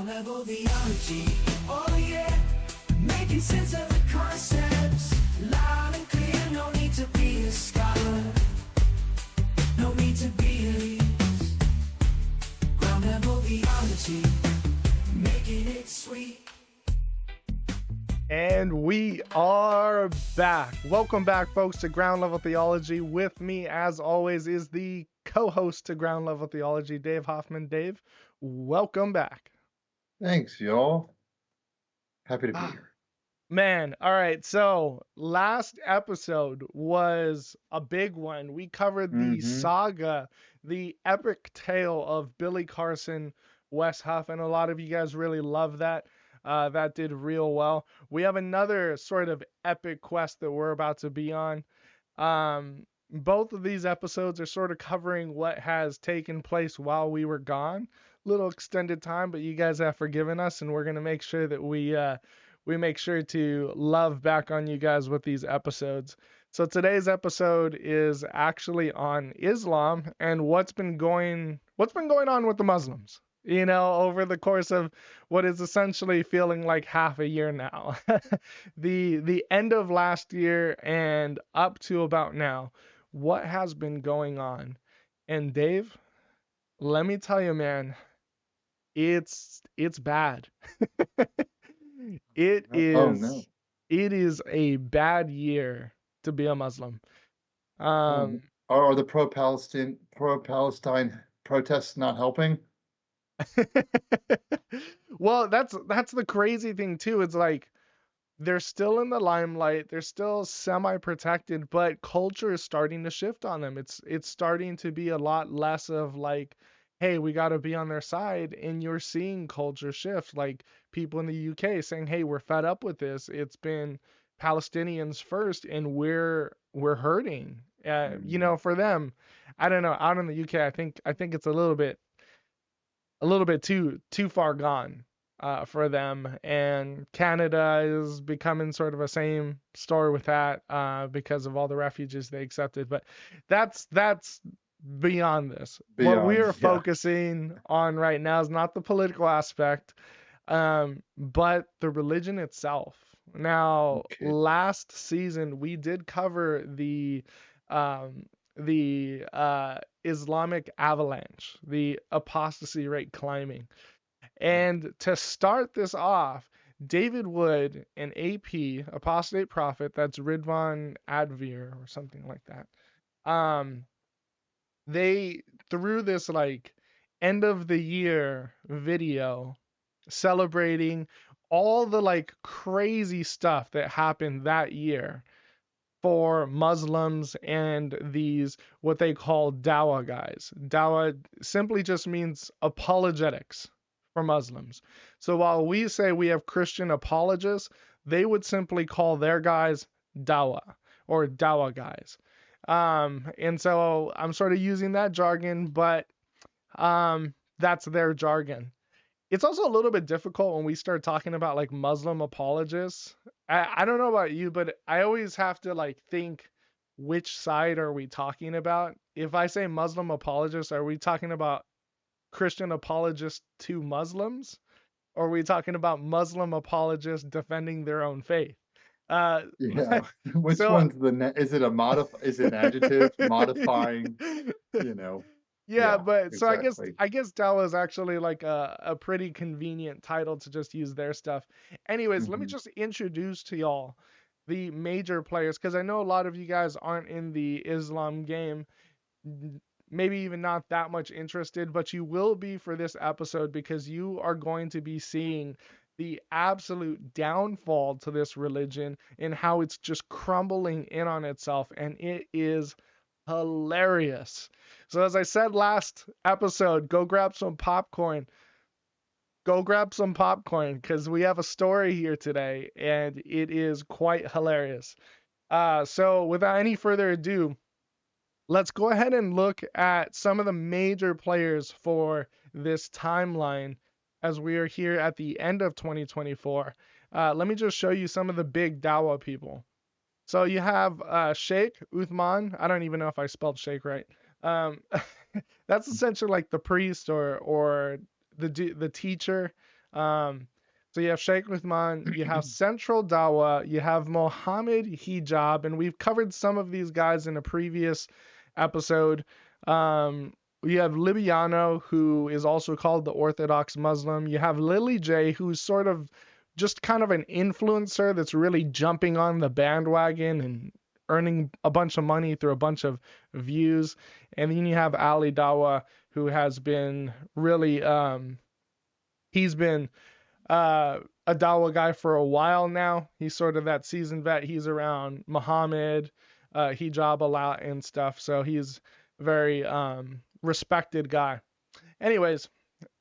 Ground level theology, oh yeah, making sense of the concepts, loud and clear, no need to be a scholar, no need to be elite. Ground level theology, making it sweet. And we are back. Welcome back, folks, to Ground Level Theology. With me, as always, is the co-host to Ground Level Theology, Dave Hoffman. Dave, welcome back. Thanks, y'all. Happy to be here. Man, all right. So last episode was a big one. We covered the saga, the epic tale of Billy Carson, Wes Huff, and a lot of you guys really love that. That did real well. We have another sort of epic quest that we're about to be on. Both of these episodes are sort of covering what has taken place while we were gone. Little extended time, but you guys have forgiven us, and we're going to make sure that we make sure to love back on you guys with these episodes. So today's episode is actually on Islam and what's been going on with the Muslims, you know, over the course of what is essentially feeling like half a year now. The end of last year and up to about now, what has been going on? And Dave, let me tell you, man, it's bad. It is a bad year to be a Muslim. Are the pro-Palestine protests not helping? Well, that's the crazy thing too. It's like they're still in the limelight, they're still semi-protected, but culture is starting to shift on them. It's starting to be a lot less of like, hey, we got to be on their side, and you're seeing culture shift. Like people in the UK saying, hey, we're fed up with this. It's been Palestinians first, and we're hurting. You know, for them, I don't know. Out in the UK, I think it's a little bit too far gone for them, and Canada is becoming sort of a same story with that because of all the refugees they accepted. But that's beyond this. What we are focusing on right now is not the political aspect, but the religion itself. Now, last season we did cover the Islamic avalanche, the apostasy rate climbing. And to start this off, David Wood and AP, Apostate Prophet, that's Ridvan Advir or something like that, they threw this like end of the year video celebrating all the like crazy stuff that happened that year for Muslims and these what they call dawah guys. Dawah simply just means apologetics for Muslims. So while we say we have Christian apologists, they would simply call their guys dawah or dawah guys. And so I'm sort of using that jargon, but that's their jargon. It's also a little bit difficult when we start talking about like Muslim apologists. I don't know about you, but I always have to like think, which side are we talking about? If I say Muslim apologists, are we talking about Christian apologists to Muslims? Or are we talking about Muslim apologists defending their own faith? Which one's is it is it an adjective modifying, you know? Yeah, but exactly. So I guess dawah is actually like a pretty convenient title to just use their stuff. Anyways, let me just introduce to y'all the major players, because I know a lot of you guys aren't in the Islam game, maybe even not that much interested, but you will be for this episode, because you are going to be seeing the absolute downfall to this religion and how it's just crumbling in on itself, and it is hilarious. So as I said last episode, go grab some popcorn. Because we have a story here today, and it is quite hilarious. So without any further ado, let's go ahead and look at some of the major players for this timeline as we are here at the end of 2024. Let me just show you some of the big dawah people. So you have Sheikh Uthman. I don't even know if I spelled Sheikh right. That's essentially like the priest or the teacher So you have Sheikh Uthman, you have Central Dawah, you have Mohammed Hijab, and we've covered some of these guys in a previous episode. You have Libiano, who is also called the Orthodox Muslim. You have Lily J, who's sort of just kind of an influencer that's really jumping on the bandwagon and earning a bunch of money through a bunch of views. And then you have Ali Dawah, who has been really, he's been a Dawa guy for a while now. He's sort of that seasoned vet. He's around Muhammad, hijab a lot and stuff. So he's a very respected guy. Anyways,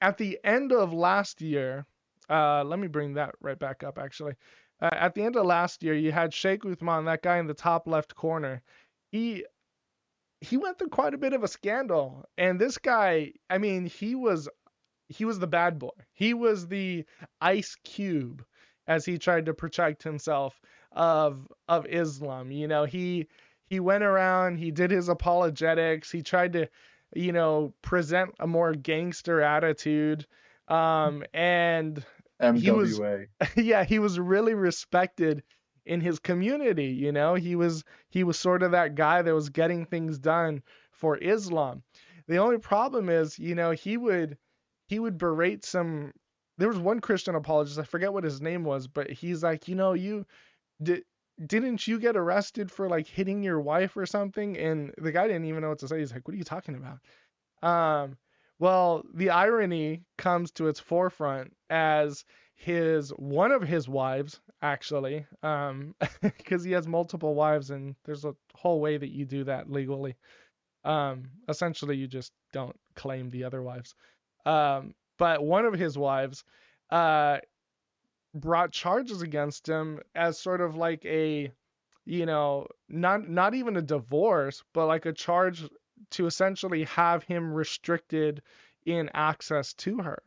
at the end of last year, let me bring that right back up actually. At the end of last year, you had Sheikh Uthman, that guy in the top left corner. He he went through quite a bit of a scandal. And this guy, I mean, he was the bad boy. He was the Ice Cube as he tried to protect himself of Islam. You know, he went around, he did his apologetics, he tried to, you know, present a more gangster attitude. And he was MWA. yeah, he was really respected in his community, you know. He was sort of that guy that was getting things done for Islam. The only problem is, you know, he would berate some. There was one Christian apologist, I forget what his name was, but he's like, you know, you didn't you get arrested for like hitting your wife or something? And the guy didn't even know what to say. He's like, what are you talking about? Well, the irony comes to its forefront as one of his wives actually, because he has multiple wives and there's a whole way that you do that legally. Essentially, you just don't claim the other wives. But one of his wives brought charges against him as sort of like a, you know, not even a divorce, but like a charge to essentially have him restricted in access to her.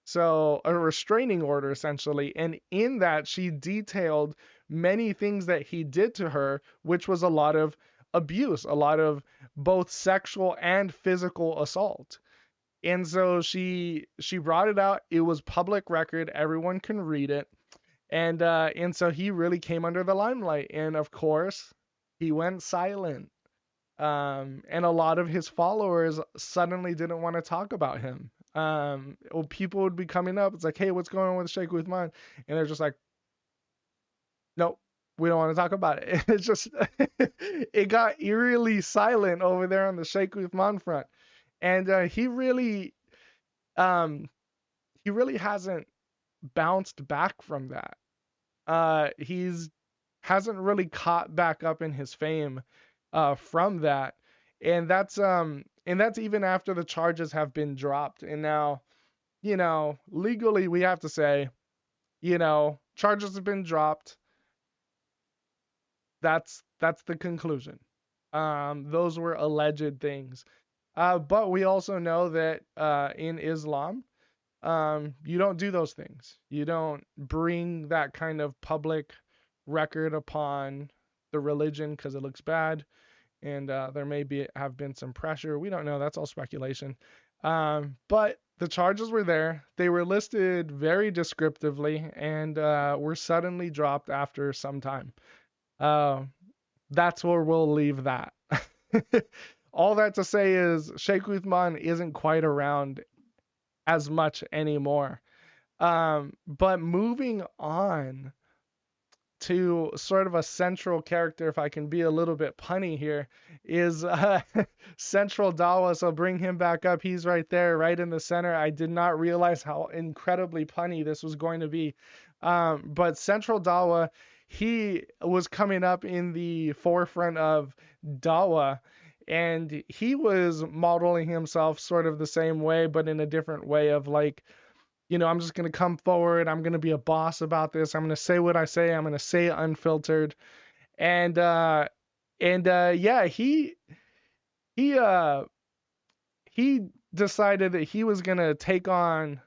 So a restraining order essentially, and in that she detailed many things that he did to her, which was a lot of abuse, a lot of both sexual and physical assault. And so she brought it out. It was public record. Everyone can read it. And so he really came under the limelight. And of course, he went silent. And a lot of his followers suddenly didn't want to talk about him. People would be coming up. It's like, hey, what's going on with Sheikh Uthman? And they're just like, nope, we don't want to talk about it. It's just, it got eerily silent over there on the Sheikh Uthman front. And he really hasn't bounced back from that. He's hasn't really caught back up in his fame from that. And that's even after the charges have been dropped. And now, you know, legally we have to say, you know, charges have been dropped. That's the conclusion. Those were alleged things. But we also know that in Islam, you don't do those things. You don't bring that kind of public record upon the religion because it looks bad, and there may have been some pressure. We don't know. That's all speculation. But the charges were there. They were listed very descriptively and were suddenly dropped after some time. That's where we'll leave that. All that to say is Sheikh Uthman isn't quite around as much anymore. But moving on to sort of a central character, if I can be a little bit punny here, is Central Dawah. So bring him back up. He's right there, right in the center. I did not realize how incredibly punny this was going to be. But Central Dawah, he was coming up in the forefront of Dawah. And he was modeling himself sort of the same way, but in a different way of like, you know, I'm just going to come forward. I'm going to be a boss about this. I'm going to say what I say. I'm going to say it unfiltered. And yeah, he decided that he was going to take on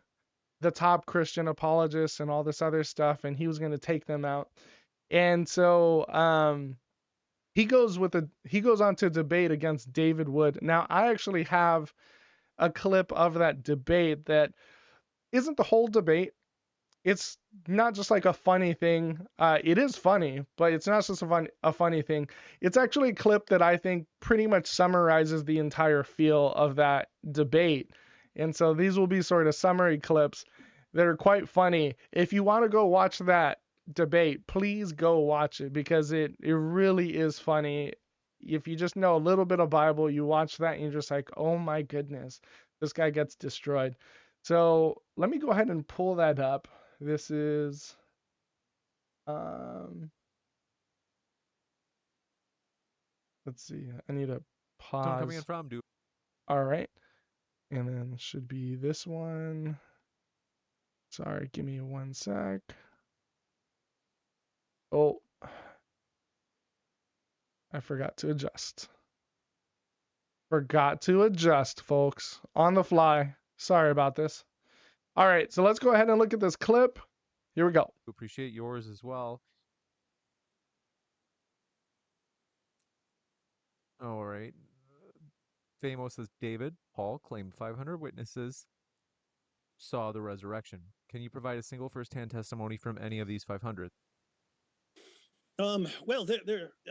the top Christian apologists and all this other stuff, and he was going to take them out. And so he goes on to debate against David Wood. Now, I actually have a clip of that debate that isn't the whole debate. it's not just like a funny thing. It is funny, but it's not just a funny thing. It's actually a clip that I think pretty much summarizes the entire feel of that debate. And so these will be sort of summary clips that are quite funny. If you want to go watch that debate, please go watch it because it really is funny. If you just know a little bit of Bible, you watch that and you're just like, oh my goodness, this guy gets destroyed. So let me go ahead and pull that up. This is um let's see. I need to Someone coming in pause. from, dude. All right. And then should be this one. Sorry, give me 1 sec. Oh, I forgot to adjust. Forgot to adjust, folks. On the fly. Sorry about this. All right, so let's go ahead and look at this clip. Here we go. Appreciate yours as well. All right. Famos says David, Paul claimed 500 witnesses saw the resurrection. Can you provide a single first-hand testimony from any of these 500? Well,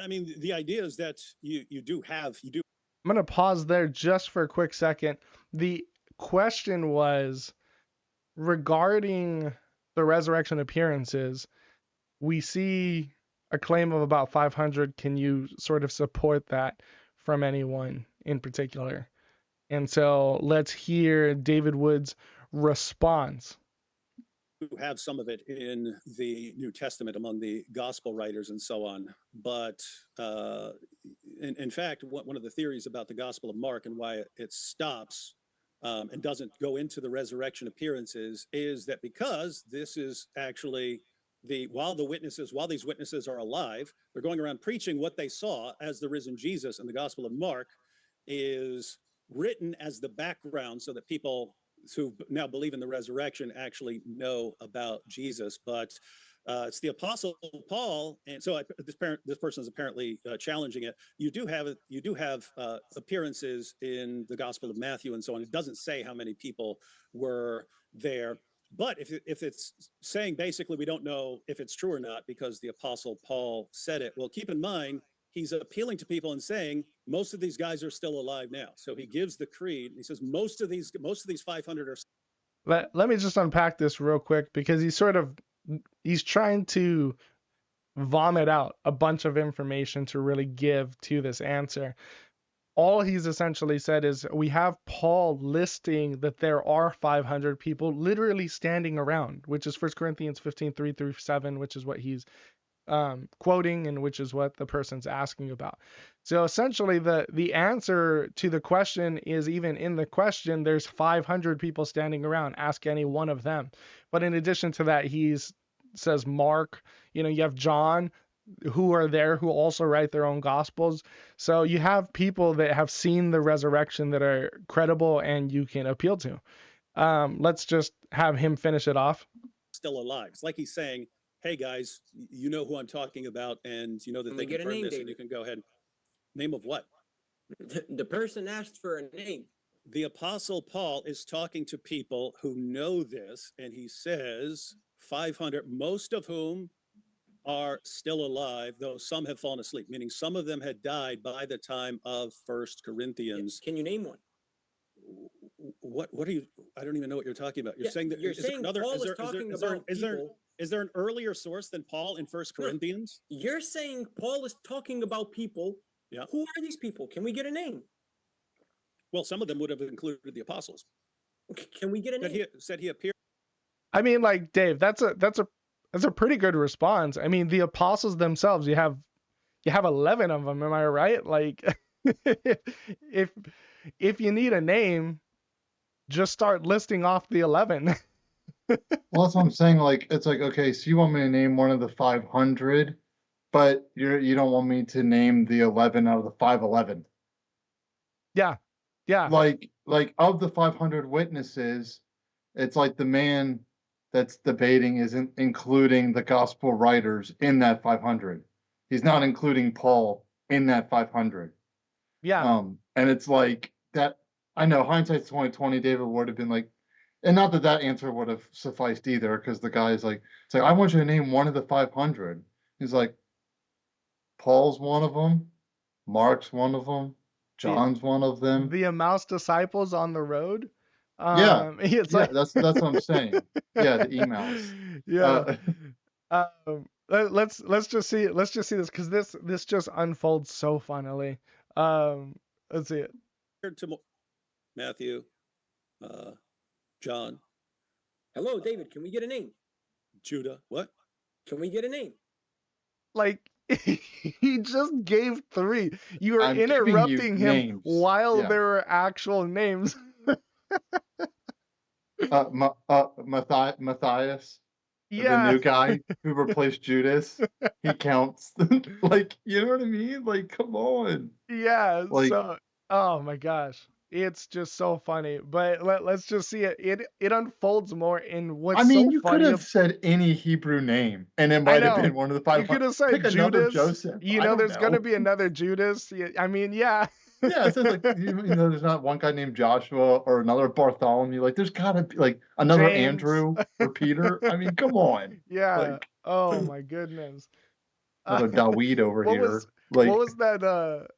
I mean, the idea is that you do. I'm going to pause there just for a quick second. The question was regarding the resurrection appearances. We see a claim of about 500. Can you sort of support that from anyone in particular? And so let's hear David Wood's response. Have some of it in the New Testament among the gospel writers and so on. But in fact, one of the theories about the Gospel of Mark and why it stops and doesn't go into the resurrection appearances is that because this is actually while these witnesses are alive, they're going around preaching what they saw as the risen Jesus, and the Gospel of Mark is written as the background so that people who now believe in the resurrection actually know about Jesus. But it's the Apostle Paul, and so this person is apparently challenging it. You do have appearances in the Gospel of Matthew and so on. It doesn't say how many people were there, but if it's saying basically we don't know if it's true or not because the Apostle Paul said it. Well, keep in mind he's appealing to people and saying most of these guys are still alive now. So he gives the creed. He says most of these 500 are. Let me just unpack this real quick because he's trying to vomit out a bunch of information to really give to this answer. All he's essentially said is we have Paul listing that there are 500 people literally standing around, which is 1 Corinthians 15:3-7, which is what he's quoting and which is what the person's asking about. So essentially the answer to the question is even in the question, there's 500 people standing around, ask any one of them. But in addition to that, says Mark, you have John, who are there, who also write their own gospels. So you have people that have seen the resurrection that are credible and you can appeal to. Let's just have him finish it off. Still alive. It's like he's saying, hey guys, you know who I'm talking about, and you know that they confirm this, and you can go ahead. Name of what? The person asked for a name. The Apostle Paul is talking to people who know this, and he says 500, most of whom are still alive, though some have fallen asleep, meaning some of them had died by the time of 1 Corinthians. Can you name one? What are you? I don't even know what you're talking about. You're saying that you're saying Paul is talking about people. Is there an earlier source than Paul in 1 Corinthians? You're saying Paul is talking about people. Yeah. Who are these people? Can we get a name? Well, some of them would have included the apostles. Can we get a name? He appeared. I mean, like Dave, that's a pretty good response. I mean, the apostles themselves, you have 11 of them. Am I right? Like, if you need a name, just start listing off the 11. Well, that's what I'm saying. Like, it's like, okay, so you want me to name one of the 500, but you don't want me to name the 11 out of the 511. Yeah. Like of the 500 witnesses, it's like the man that's debating isn't including the gospel writers in that 500. He's not including Paul in that 500. Yeah. And it's like that. I know hindsight's 2020. David would have been like, And not that that answer would have sufficed either, because the guy's like, it's like, I want you to name one of the 500. He's like, Paul's one of them, Mark's one of them, John's one of them. The Emmaus disciples on the road. Yeah, It's yeah, like that's what I'm saying. Yeah, the emails. Yeah. Let's just see this because this just unfolds so funnily. Let's see it. To Matthew, John. Hello, David. Can we get a name? Judah. What? Can we get a name? Like he just gave 3. You were I'm giving you interrupting him names. while Yeah. there were actual names. Matthias, Yeah. the new guy who replaced Judas, he counts. Like, you know what I mean? Like, come on. Yeah. Like- So, oh my gosh. It's just so funny. But let's just see it. It unfolds more in what's I mean, so you could funny. have said any Hebrew name, and it I might have know. been one of the You 500. could have said Pick another Judas. Joseph. You I know, don't there's going to know. be another Judas. I mean, yeah. Yeah, it says like you know, there's not one guy named Joshua or another Bartholomew. Like, there's gotta be like another James. Andrew or Peter. I mean, come on. Yeah. Like, Oh my goodness. another Daweed over what here. was Like, what was that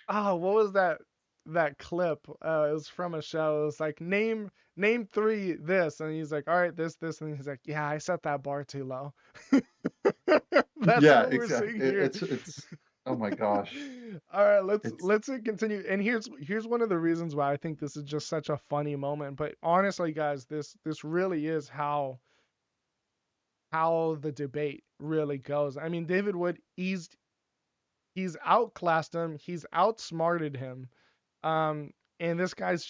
what was that clip? It was from a show. It was like name 3 this, and he's like, all right, this, and he's like, yeah, I set that bar too low. That's yeah, what we're exactly. seeing here. It's oh my gosh. All right, It's- let's continue. And here's one of the reasons why I think this is just such a funny moment. But honestly, guys, this really is how the debate really goes. I mean, David Wood, he's outclassed him, he's outsmarted him. And this guy's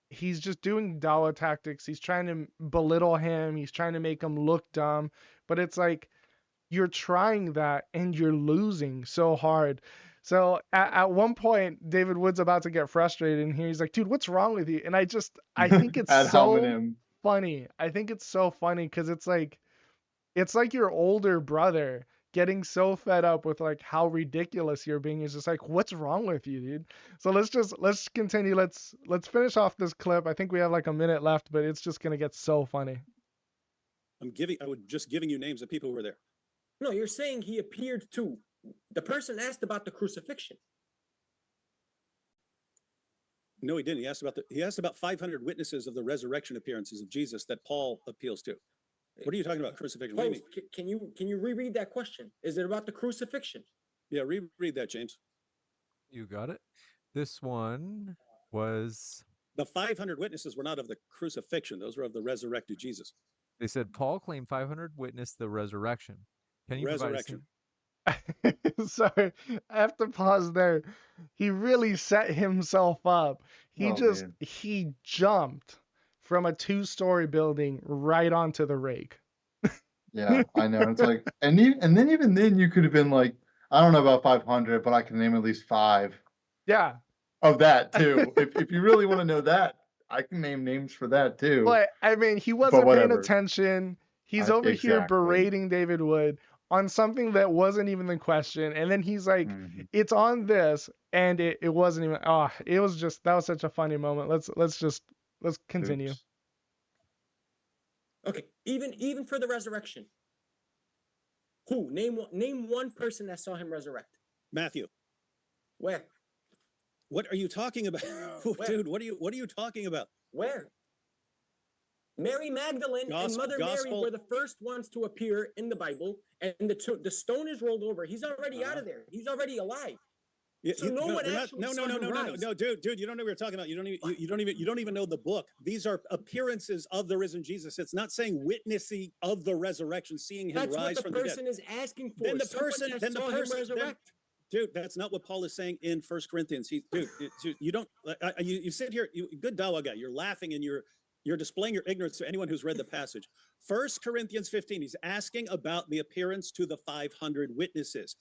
he's just doing dawah tactics. He's trying to belittle him, he's trying to make him look dumb. But it's like you're trying that and you're losing so hard. So at one point, David Wood's about to get frustrated, and he's like, dude, what's wrong with you? And I think it's ad so hominem. funny. I think it's so funny because it's like your older brother getting so fed up with like how ridiculous you're being. Is just like, what's wrong with you, dude? So let's continue. Let's finish off this clip. I think we have like a minute left, but it's just gonna get so funny. I was just giving you names of people who were there. No, you're saying he appeared to. The person asked about the crucifixion. No, he didn't. He asked about 500 witnesses of the resurrection appearances of Jesus that Paul appeals to. What are you talking about? Crucifixion? What do you mean? Can you reread that question? Is it about the crucifixion? Yeah, reread that, James. You got it. This one was. The 500 witnesses were not of the crucifixion; those were of the resurrected Jesus. They said Paul claimed 500 witnessed the resurrection. Can you Resurrection. Sorry, I have to pause there. He really set himself up. He jumped from a 2-story building right onto the rake. Yeah, I know. It's like, and then even then you could have been like, I don't know about 500, but I can name at least 5 Yeah. of that too. if you really want to know that, I can name names for that too. But I mean, he wasn't paying whatever. attention. He's over here Exactly. berating David Wood on something that wasn't even the question. And then he's like, it's on this, and it wasn't even. Oh, it was just, that was such a funny moment. Let's continue. Oops. Okay, even for the resurrection. Who? Name one person that saw him resurrect. Matthew. Where? What are you talking about? Dude, what are you talking about? Where? Mary Magdalene and Mother Mary were the first ones to appear in the Bible, and the stone is rolled over. He's already out of there. He's already alive. Yeah, So no, dude, you don't know what you're talking about. You don't even know the book. These are appearances of the risen Jesus. It's not saying witnessing of the resurrection, seeing him rise from the dead. That's what the person is asking for. Then the person, dude, that's not what Paul is saying in 1 Corinthians. You don't. You sit here, good dawah guy. You're laughing and you're displaying your ignorance to anyone who's read the passage. 1 Corinthians 15. He's asking about the appearance to the 500 witnesses.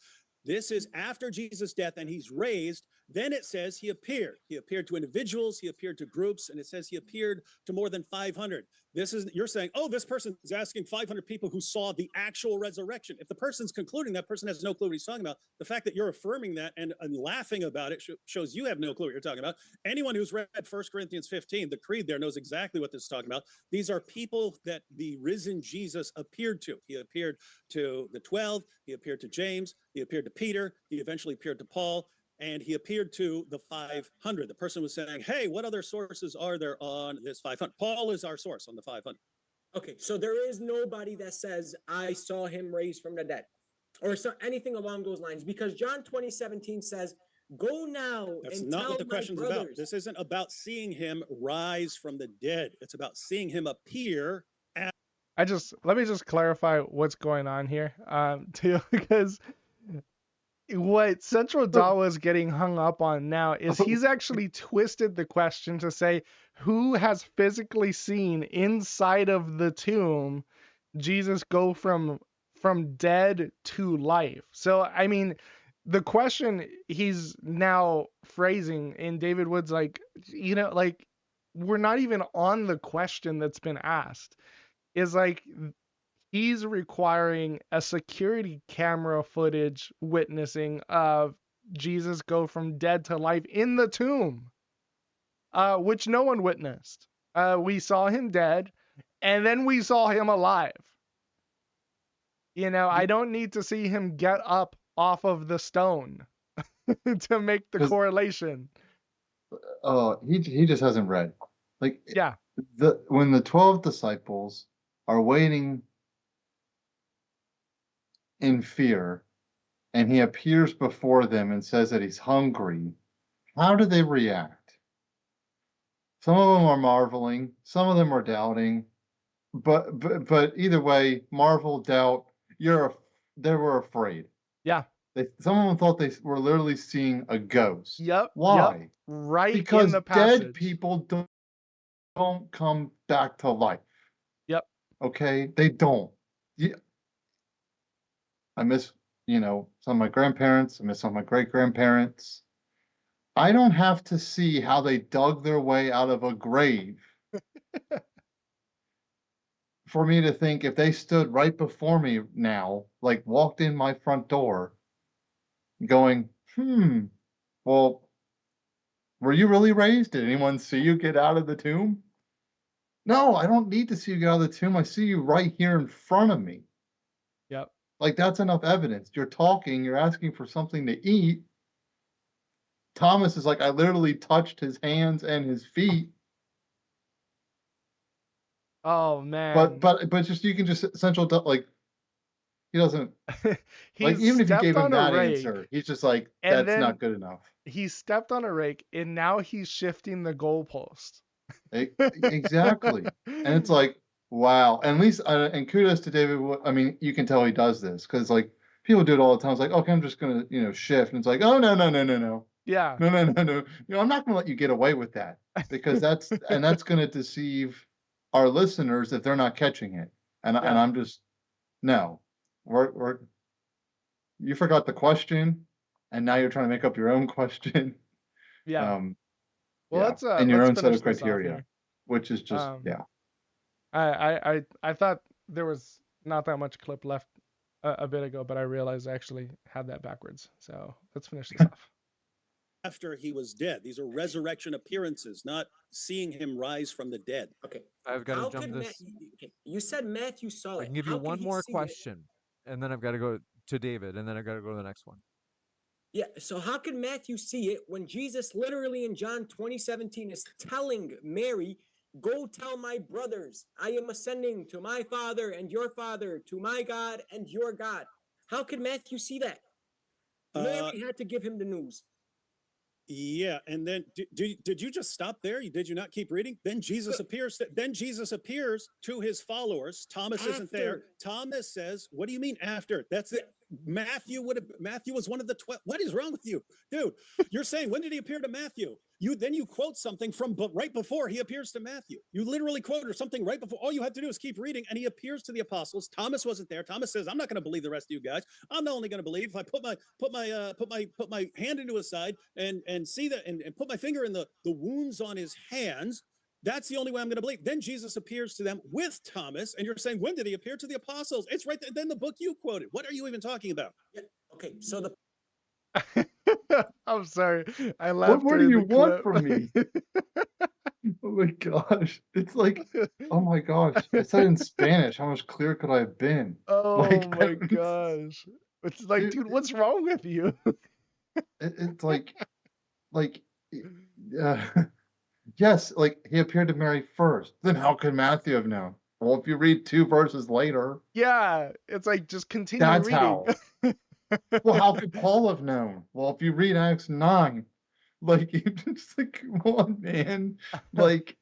This is after Jesus' death and he's raised. Then it says he appeared. He appeared to individuals, he appeared to groups, and it says he appeared to more than 500. This is, you're saying, oh, this person is asking 500 people who saw the actual resurrection. If the person's concluding that person has no clue what he's talking about, the fact that you're affirming that and laughing about it shows you have no clue what you're talking about. Anyone who's read 1 Corinthians 15, the creed there, knows exactly what this is talking about. These are people that the risen Jesus appeared to. He appeared to the 12, he appeared to James, he appeared to Peter, he eventually appeared to Paul, and he appeared to the 500. The person was saying, hey, what other sources are there on this 500? Paul is our source on the 500. Okay, so there is nobody that says, I saw him raised from the dead, or so, anything along those lines, because John 20:17 says, go now That's and not tell what the my question's brothers. about. This isn't about seeing him rise from the dead. It's about seeing him appear. Let me just clarify what's going on here, too, because what Central Dawah is getting hung up on now is he's actually twisted the question to say who has physically seen inside of the tomb Jesus go from dead to life. So I mean, the question he's now phrasing in David Wood's like, like we're not even on the question that's been asked. Is like he's requiring a security camera footage witnessing of Jesus go from dead to life in the tomb, which no one witnessed. We saw him dead, and then we saw him alive. I don't need to see him get up off of the stone to make the correlation. Oh, he just hasn't read. Like, yeah, when the 12 disciples are waiting in fear, and he appears before them and says that he's hungry, how do they react? Some of them are marveling, some of them are doubting, but either way, marvel, doubt, they were afraid. Yeah. Some of them thought they were literally seeing a ghost. Yep. Why? Yep. Right because in the passage. Dead people don't come back to life. Yep. Okay? They don't. I miss, some of my grandparents. I miss some of my great-grandparents. I don't have to see how they dug their way out of a grave for me to think if they stood right before me now, like walked in my front door, going, well, were you really raised? Did anyone see you get out of the tomb? No, I don't need to see you get out of the tomb. I see you right here in front of me. Yep. Like, that's enough evidence. You're talking, you're asking for something to eat. Thomas is like, I literally touched his hands and his feet. Oh man. But just you can just like he doesn't like even if you gave him that answer, he's just like that's not good enough. He stepped on a rake and now he's shifting the goalpost. Exactly. And it's like, wow. And at least and kudos to David. I mean, you can tell he does this because like people do it all the time. It's like, okay, I'm just gonna shift, and it's like, oh no. Yeah. No. I'm not gonna let you get away with that because that's gonna deceive our listeners if they're not catching it. And I'm just no. You forgot the question, and now you're trying to make up your own question. Yeah. Well, yeah. And your own set of criteria, which is just I thought there was not that much clip left a bit ago, but I realized I actually had that backwards. So let's finish this off. After he was dead, these are resurrection appearances, not seeing him rise from the dead. Okay, I've got to jump this. You said Matthew saw it. I can give you one more question, and then I've got to go to David, and then I've got to go to the next one. Yeah, so how could Matthew see it when Jesus literally in John 20:17 is telling Mary, go tell my brothers, I am ascending to my Father and your Father, to my God and your God. How could Matthew see that? Mary had to give him the news. Yeah, and then did you just stop there? Did you not keep reading? Then Jesus appears. Then Jesus appears to his followers. Thomas isn't there. Thomas says, "What do you mean after?" That's it. Matthew was one of the 12. What is wrong with you, dude? You're saying, when did he appear to Matthew? Then you quote something from right before he appears to Matthew. You literally quote or something right before. All you have to do is keep reading, and he appears to the apostles. Thomas wasn't there. Thomas says, "I'm not going to believe the rest of you guys. I'm only going to believe if I put my hand into his side and see that and put my finger in the wounds on his hands." That's the only way I'm going to believe. Then Jesus appears to them with Thomas, and you're saying, when did he appear to the apostles? It's right then the book you quoted. What are you even talking about? Yeah. Okay, so the I'm sorry. I laughed What do during you the want clip. from me? Oh my gosh. It's like, oh my gosh. I said in Spanish. How much clearer could I have been? Oh Like, my gosh. It's like, dude, what's wrong with you? it's like, uh, yes, like he appeared to Mary first. Then how could Matthew have known? Well, if you read 2 verses later, Yeah, it's like, just continue that's reading. how. Well, how could Paul have known? Well, if you read Acts 9, like, you just like, come on, man. Like,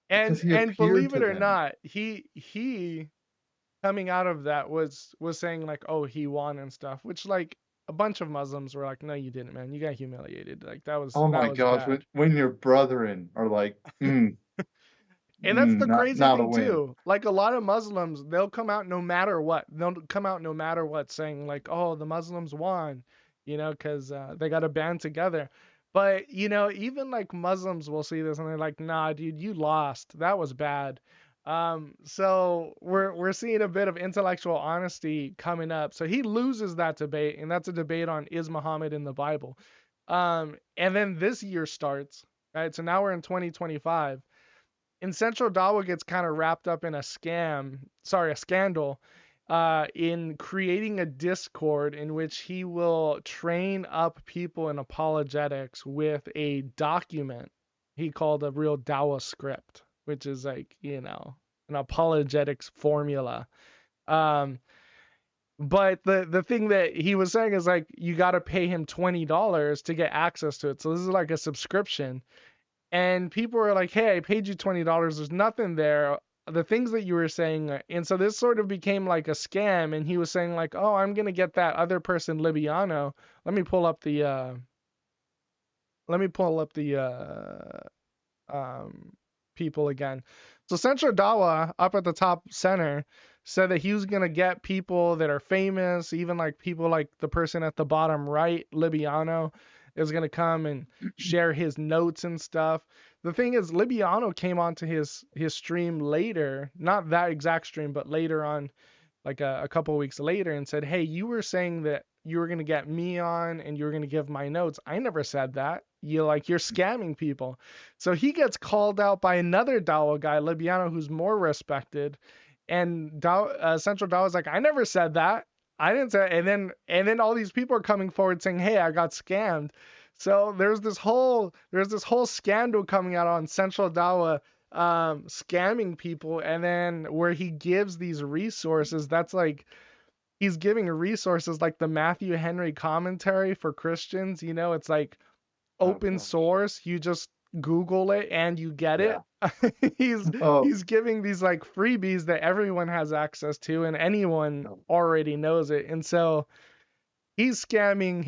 because he And appeared believe to it or them. not, he coming out of that was saying like, oh, he won and stuff, which like a bunch of Muslims were like, no, you didn't, man. You got humiliated. Like that was Oh my gosh, bad. when your brethren are like, And that's the crazy not a thing win. too. Like a lot of Muslims, they'll come out no matter what. They'll come out no matter what, saying like, "Oh, the Muslims won," because they got to band together. But even like Muslims will see this and they're like, "Nah, dude, you lost. That was bad." So we're seeing a bit of intellectual honesty coming up. So he loses that debate, and that's a debate on is Muhammad in the Bible. And then this year starts, right? So now we're in 2025. And Central Dawah gets kind of wrapped up in a scandal, in creating a Discord in which he will train up people in apologetics with a document he called a real Dawah script, which is like, an apologetics formula. Um, but the thing that he was saying is like, you got to pay him $20 to get access to it. So this is like a subscription. And people were like, hey, I paid you $20. There's nothing there. The things that you were saying. And so this sort of became like a scam. And he was saying like, oh, I'm going to get that other person, Libiano. Let me pull up the people again. So Central Dawah up at the top center said that he was going to get people that are famous, even like people like the person at the bottom right, Libiano, is going to come and share his notes and stuff. The thing is, Libiano came onto his stream later, not that exact stream, but later on, like a couple of weeks later, and said, hey, you were saying that you were going to get me on and you were going to give my notes. I never said that. You're scamming people. So he gets called out by another Dawah guy, Libiano, who's more respected. And Central Dawah is like, I never said that. I didn't say. And then all these people are coming forward saying, hey, I got scammed. So there's this whole scandal coming out on Central Dawah scamming people, and then where he gives these resources, that's like he's giving resources like the Matthew Henry commentary for Christians. It's like open source. You just Google it and you get it. He's giving these like freebies that everyone has access to and anyone already knows it. And so he's scamming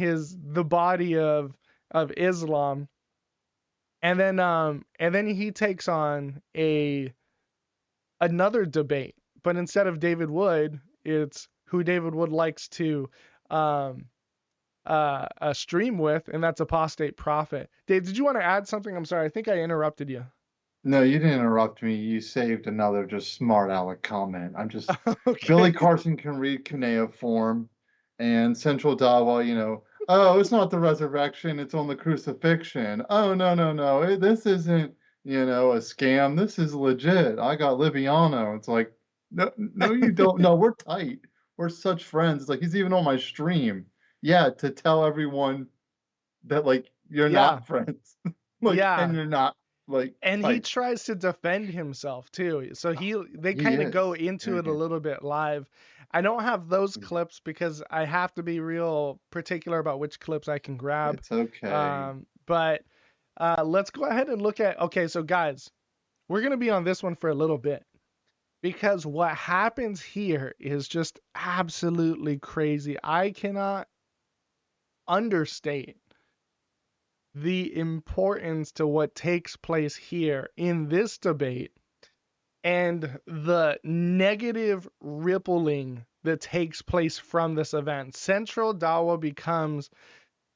the body of Islam. And then he takes on another debate, but instead of David Wood, it's who David Wood likes to stream with, and that's Apostate Prophet. Dave, did you want to add something? I'm sorry, I think I interrupted you. No, you didn't interrupt me. You saved another just smart aleck comment. I'm just Okay. Billy Carson can read cuneiform, and Central Dawah, oh, it's not the resurrection, it's on the crucifixion. Oh, no, this isn't, a scam. This is legit. I got Libiano. It's like, no, you don't. No, we're tight. We're such friends. It's like he's even on my stream. Yeah, to tell everyone that like you're not friends. And you're not. And he tries to defend himself too. So they kind of go into it a little bit live. I don't have those clips because I have to be real particular about which clips I can grab. It's okay. But let's go ahead and look at, okay, so guys, we're going to be on this one for a little bit. because what happens here is just absolutely crazy. I cannot understate the importance to what takes place here in this debate and the negative rippling that takes place from this event. Central Dawah becomes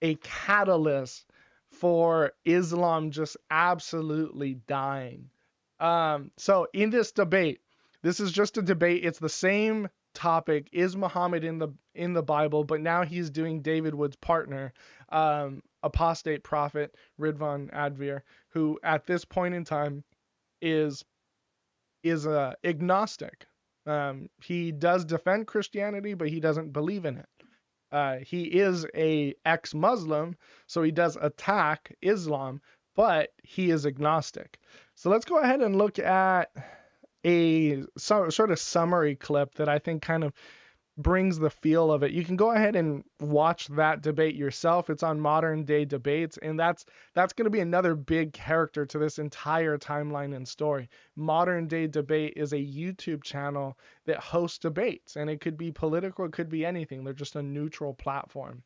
a catalyst for Islam just absolutely dying. So in this debate, this is just a debate. It's the same topic. Is Muhammad in the Bible? But now he's doing David Wood's partner, apostate prophet Ridvan Advir, who at this point in time is agnostic. He does defend Christianity, but he doesn't believe in it. He is a ex-Muslim, so he does attack Islam, but he is agnostic. So let's go ahead and look at a sort of summary clip that I think kind of brings the feel of it. You can go ahead and watch that debate yourself. It's on Modern Day Debates, and that's going to be another big character to this entire timeline and story. Modern Day Debate is a YouTube channel that hosts debates, and it could be political, it could be anything. They're just a neutral platform.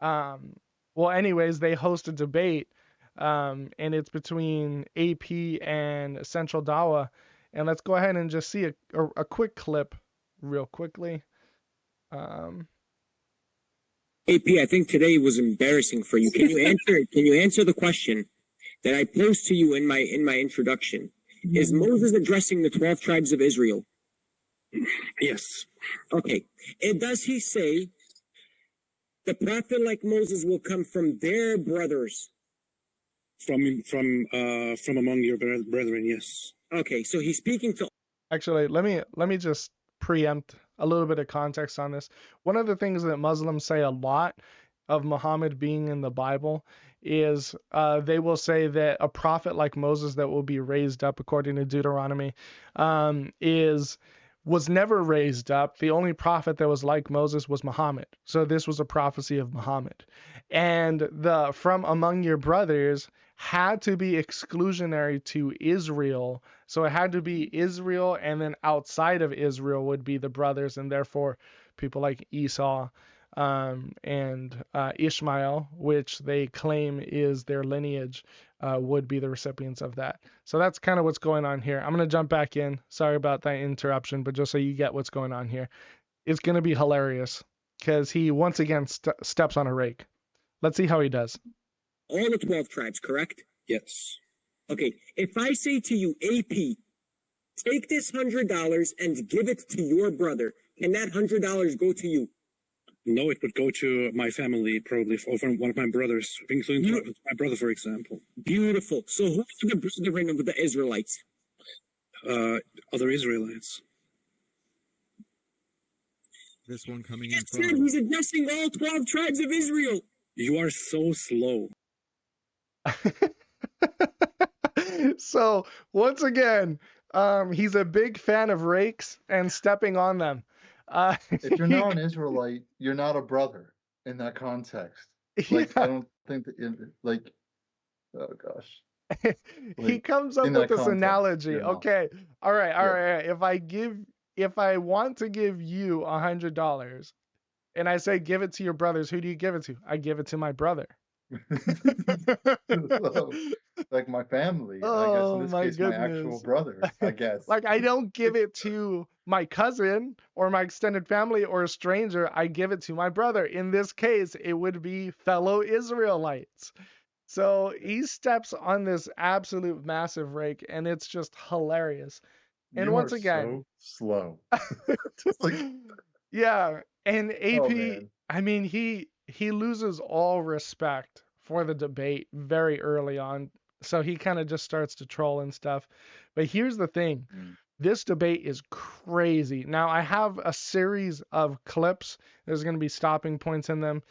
Well, anyways, they host a debate, and it's between AP and Central Dawah. And let's go ahead and just see a quick clip real quickly. AP, I think today was embarrassing for you. Can you answer? Can you answer the question that I posed to you in my introduction? Is Moses addressing the 12 tribes of Israel? Yes. Okay. And does he say the prophet like Moses will come from their brothers? From among your brethren, yes. Okay, so he's speaking to. Actually, let me just preempt a little bit of context on this. One of the things that Muslims say a lot of Muhammad being in the Bible is they will say that a prophet like Moses that will be raised up according to Deuteronomy was never raised up. The only prophet that was like Moses was Muhammad. So this was a prophecy of Muhammad. And the from among your brothers had to be exclusionary to Israel. So it had to be Israel, and then outside of Israel would be the brothers, and therefore people like Esau and Ishmael, which they claim is their lineage, would be the recipients of that. So that's kind of what's going on here. I'm going to jump back in. Sorry about that interruption, but just so you get what's going on here. It's going to be hilarious because he once again steps on a rake. Let's see how he does. All the 12 tribes, correct? Yes. Okay, if I say to you, AP, take this $100 and give it to your brother, can that $100 go to you? No, it would go to my family, probably, or from one of my brothers, including my brother, for example. Beautiful. So who's the brethren of the Israelites? Other Israelites. This one coming He in said from he's addressing all 12 tribes of Israel. You are so slow. So once again, he's a big fan of rakes and stepping on them. If you're not an Israelite, you're not a brother in that context. Like, yeah. I don't think that, like, oh gosh. He comes up in with that this context, analogy. you're not. Okay. All right. Yeah. If I want to give you $100 and I say, give it to your brothers, who do you give it to? I give it to my brother. So, like my family, I guess in this case, my actual brother, I guess. Like, I don't give it to my cousin or my extended family or a stranger. I give it to my brother. In this case, it would be fellow Israelites. So he steps on this absolute massive rake, and it's just hilarious. And You once are again, so slow. Just like, yeah, and AP, oh man. I mean, he loses all respect for the debate very early on. So he kind of just starts to troll and stuff. But here's the thing. This debate is crazy. Now, I have a series of clips. There's going to be stopping points in them.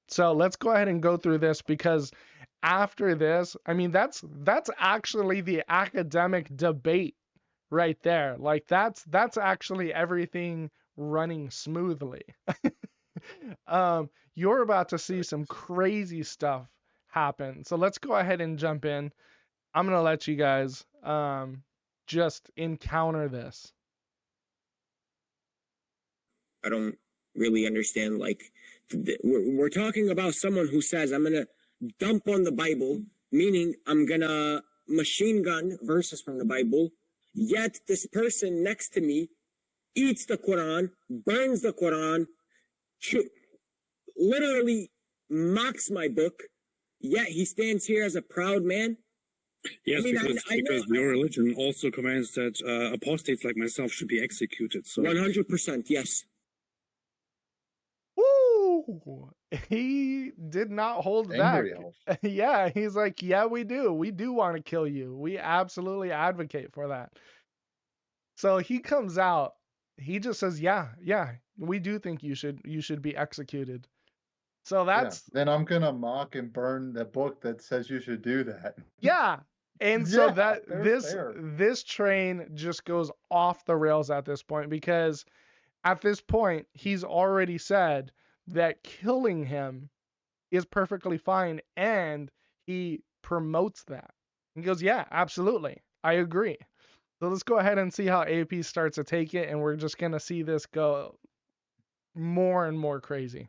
So let's go ahead and go through this, because after this, I mean, that's actually the academic debate right there. Like, that's actually everything running smoothly. You're about to see some crazy stuff happen. So let's go ahead and jump in. I'm gonna let you guys just encounter this? I don't really understand. Like, we're talking about someone who says, I'm going to dump on the Bible, meaning I'm going to machine gun verses from the Bible. Yet this person next to me eats the Quran, burns the Quran, literally mocks my book. Yet he stands here as a proud man. Yes, I mean, because your religion also commands that apostates like myself should be executed. So 100%, yes. Woo! He did not hold Angry back. elf. Yeah, he's like, yeah, we do. We do want to kill you. We absolutely advocate for that. So he comes out. He just says, yeah, we do think you should be executed. So that's Then I'm gonna mock and burn the book that says you should do that. yeah. And so Yeah, that fair. this train just goes off the rails at this point, because at this point he's already said that killing him is perfectly fine, and he promotes that. He goes, yeah, absolutely, I agree. So let's go ahead and see how AP starts to take it, and we're just gonna see this go more and more crazy.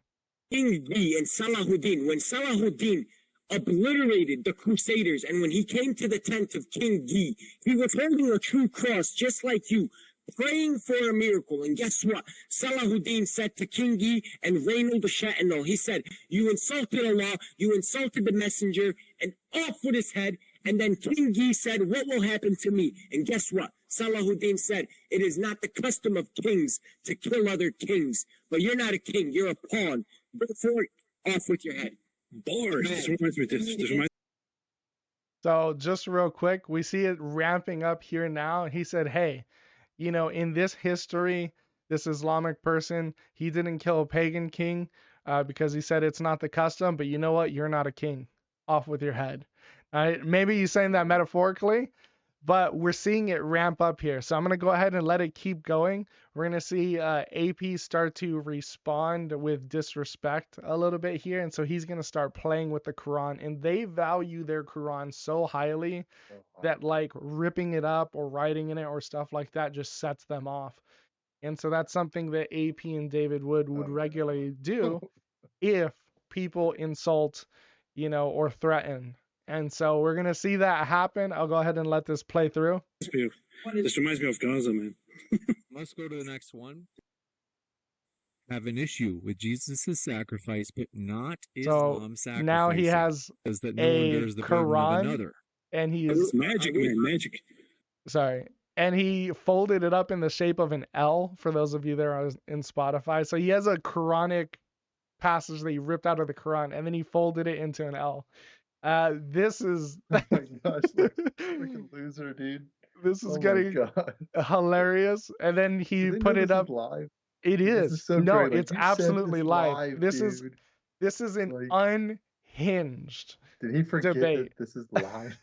King G and Salahuddin, when Salahuddin obliterated the Crusaders, and when he came to the tent of King G, he was holding a true cross just like you, praying for a miracle. And guess what? Salahuddin said to King G and Reynold the Shatano, he said, you insulted Allah, you insulted the messenger, and off with his head. And then King G said, what will happen to me? And guess what? Salahuddin said, it is not the custom of kings to kill other kings, but you're not a king, you're a pawn. Therefore, off with your head. bars. This reminds me. This reminds. So just real quick, we see it ramping up here now. He said, hey, you know, in this history, this Islamic person, he didn't kill a pagan king because he said it's not the custom, but you know what? You're not a king. Off with your head. Maybe he's saying that metaphorically, but we're seeing it ramp up here. So I'm going to go ahead and let it keep going. We're going to see AP start to respond with disrespect a little bit here. And so he's going to start playing with the Quran. And they value their Quran so highly that like ripping it up or writing in it or stuff like that just sets them off. And so that's something that AP and David Wood would regularly do if people insult, you know, or threaten. And so we're going to see that happen. I'll go ahead and let this play through. This reminds me of Gaza, man. Let's go to the next one. Have an issue with Jesus' sacrifice, but not Islam's sacrifice. Now he has that no one bears the burden of Quran, another. and he's It's magic, man, magic. sorry. And he folded it up in the shape of an L for those of you that are in Spotify. So he has a Quranic passage that he ripped out of the Quran, and then he folded it into an L. This is Oh my gosh, freaking loser, dude. this is Oh my getting God. hilarious. And then Do he they put know it this up. is live? It This is. so No, great. Like, it's you said absolutely this live. This dude. is an Like, unhinged Did he forget debate. that this is live?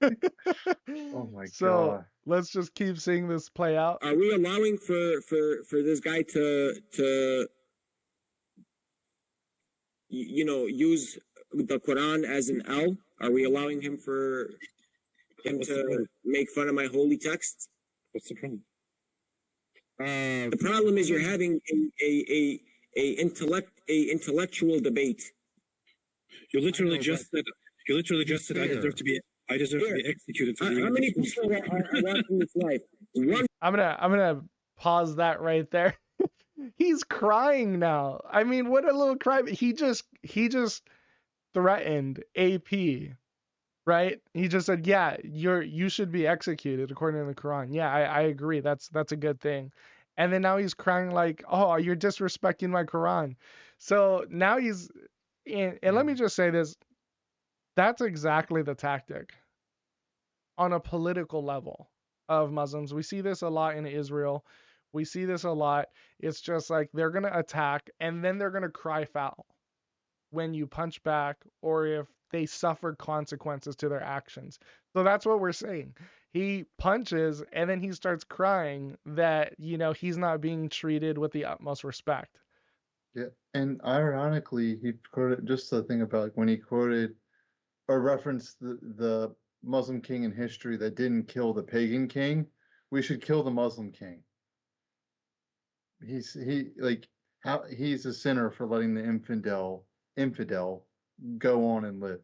Oh my So God. let's just keep seeing this play out. Are we allowing for this guy to you know, use the Quran as an L? Are we allowing him to make fun of my holy text? What's the problem? The problem is you're having a intellectual debate. You literally just said. You literally just said I deserve to be. I deserve to be executed. For How many people are watching this live? One. I'm gonna pause that right there. He's crying now. I mean, what a little cry. He just threatened AP, right? He just said, yeah, you should be executed according to the Quran. Yeah, I agree. That's a good thing. And then now he's crying like, oh, you're disrespecting my Quran. So now he's and let me just say this. That's exactly the tactic on a political level of Muslims. We see this a lot in Israel. We see this a lot. It's just like they're going to attack and then they're going to cry foul when you punch back or if they suffer consequences to their actions. So that's what we're saying. He punches and then he starts crying that, you know, he's not being treated with the utmost respect. Yeah, and ironically, he quoted just the thing about like when he quoted or referenced the Muslim king in history that didn't kill the pagan king, we should kill the Muslim king. He's a sinner for letting the infidel go on and live.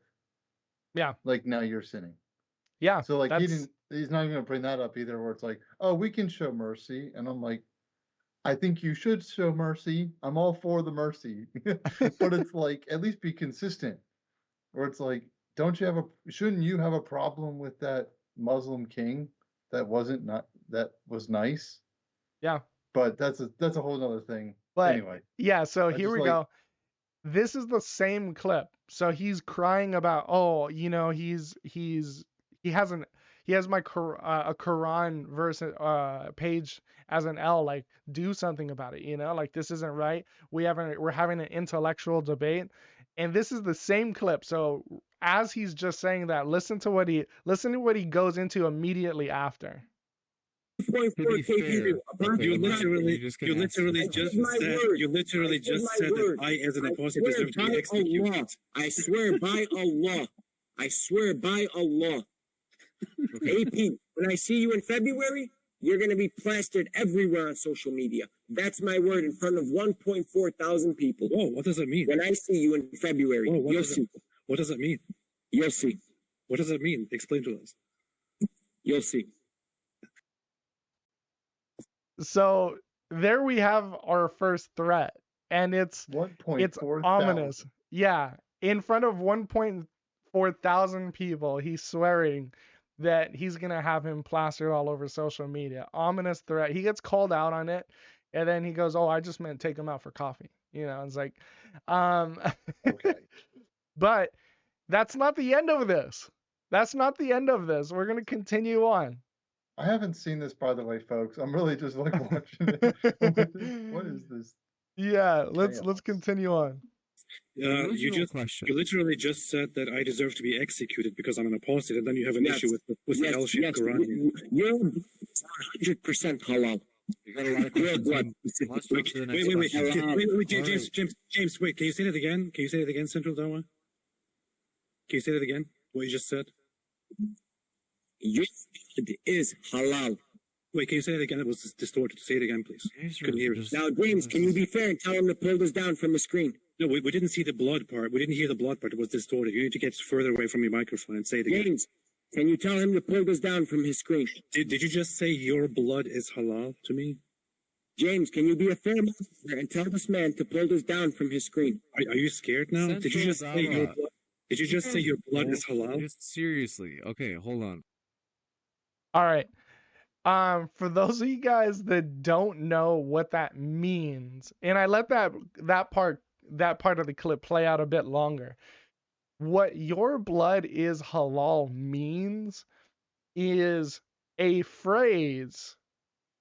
Yeah. Like now you're sinning. Yeah. So like he's not even gonna bring that up either, where it's like, oh, we can show mercy. And I'm like, I think you should show mercy. I'm all for the mercy. But it's like, at least be consistent. Or it's like, shouldn't you have a problem with that Muslim king that was nice? Yeah. But that's a whole nother thing. But anyway. Yeah, so here we go. This is the same clip. So he's crying about, oh, you know, he has my a Quran verse page as an L, like do something about it, you know, like this isn't right. We're having an intellectual debate, and this is the same clip. So as he's just saying that, listen to what he goes into immediately after. You literally just said that I, as an apostate, deserve to be executed. I swear by Allah. I swear by Allah. AP, when I see you in February, you're going to be plastered everywhere on social media. That's my word in front of 1.4 thousand people. Whoa, what does that mean? When I see you in February, you'll see. What does that mean? You'll see. What does that mean? Explain to us. You'll see. So there we have our first threat, and it's ominous. Yeah, in front of 1.4 thousand people, he's swearing that he's gonna have him plastered all over social media. Ominous threat. He gets called out on it, and then he goes, "Oh, I just meant take him out for coffee." You know, it's like, Okay. But that's not the end of this. That's not the end of this. We're gonna continue on. I haven't seen this, by the way, folks. I'm really just like watching it. What is this? Yeah, let's continue on. You literally just said that I deserve to be executed because I'm an apostate, and then you have an issue with the L-shaped Quran. You're 100% halal. You got a lot of blood. Wait, James, wait, can you say that again? Can you say that again, Central Dawah? Can you say that again? What you just said? Your blood is halal. Wait, can you say that again? It was distorted. Say it again, please. Couldn't hear it. Now, James, can you be fair and tell him to pull this down from the screen? No, we didn't see the blood part. We didn't hear the blood part. It was distorted. You need to get further away from your microphone and say it again. James, can you tell him to pull this down from his screen? Did you just say your blood is halal to me? James, can you be a fair officer and tell this man to pull this down from his screen? Are you scared now? Did you just say your blood? Did you just say your blood is halal? Just seriously. Okay, hold on. All right. For those of you guys that don't know what that means, and I let that part of the clip play out a bit longer. What your blood is halal means is a phrase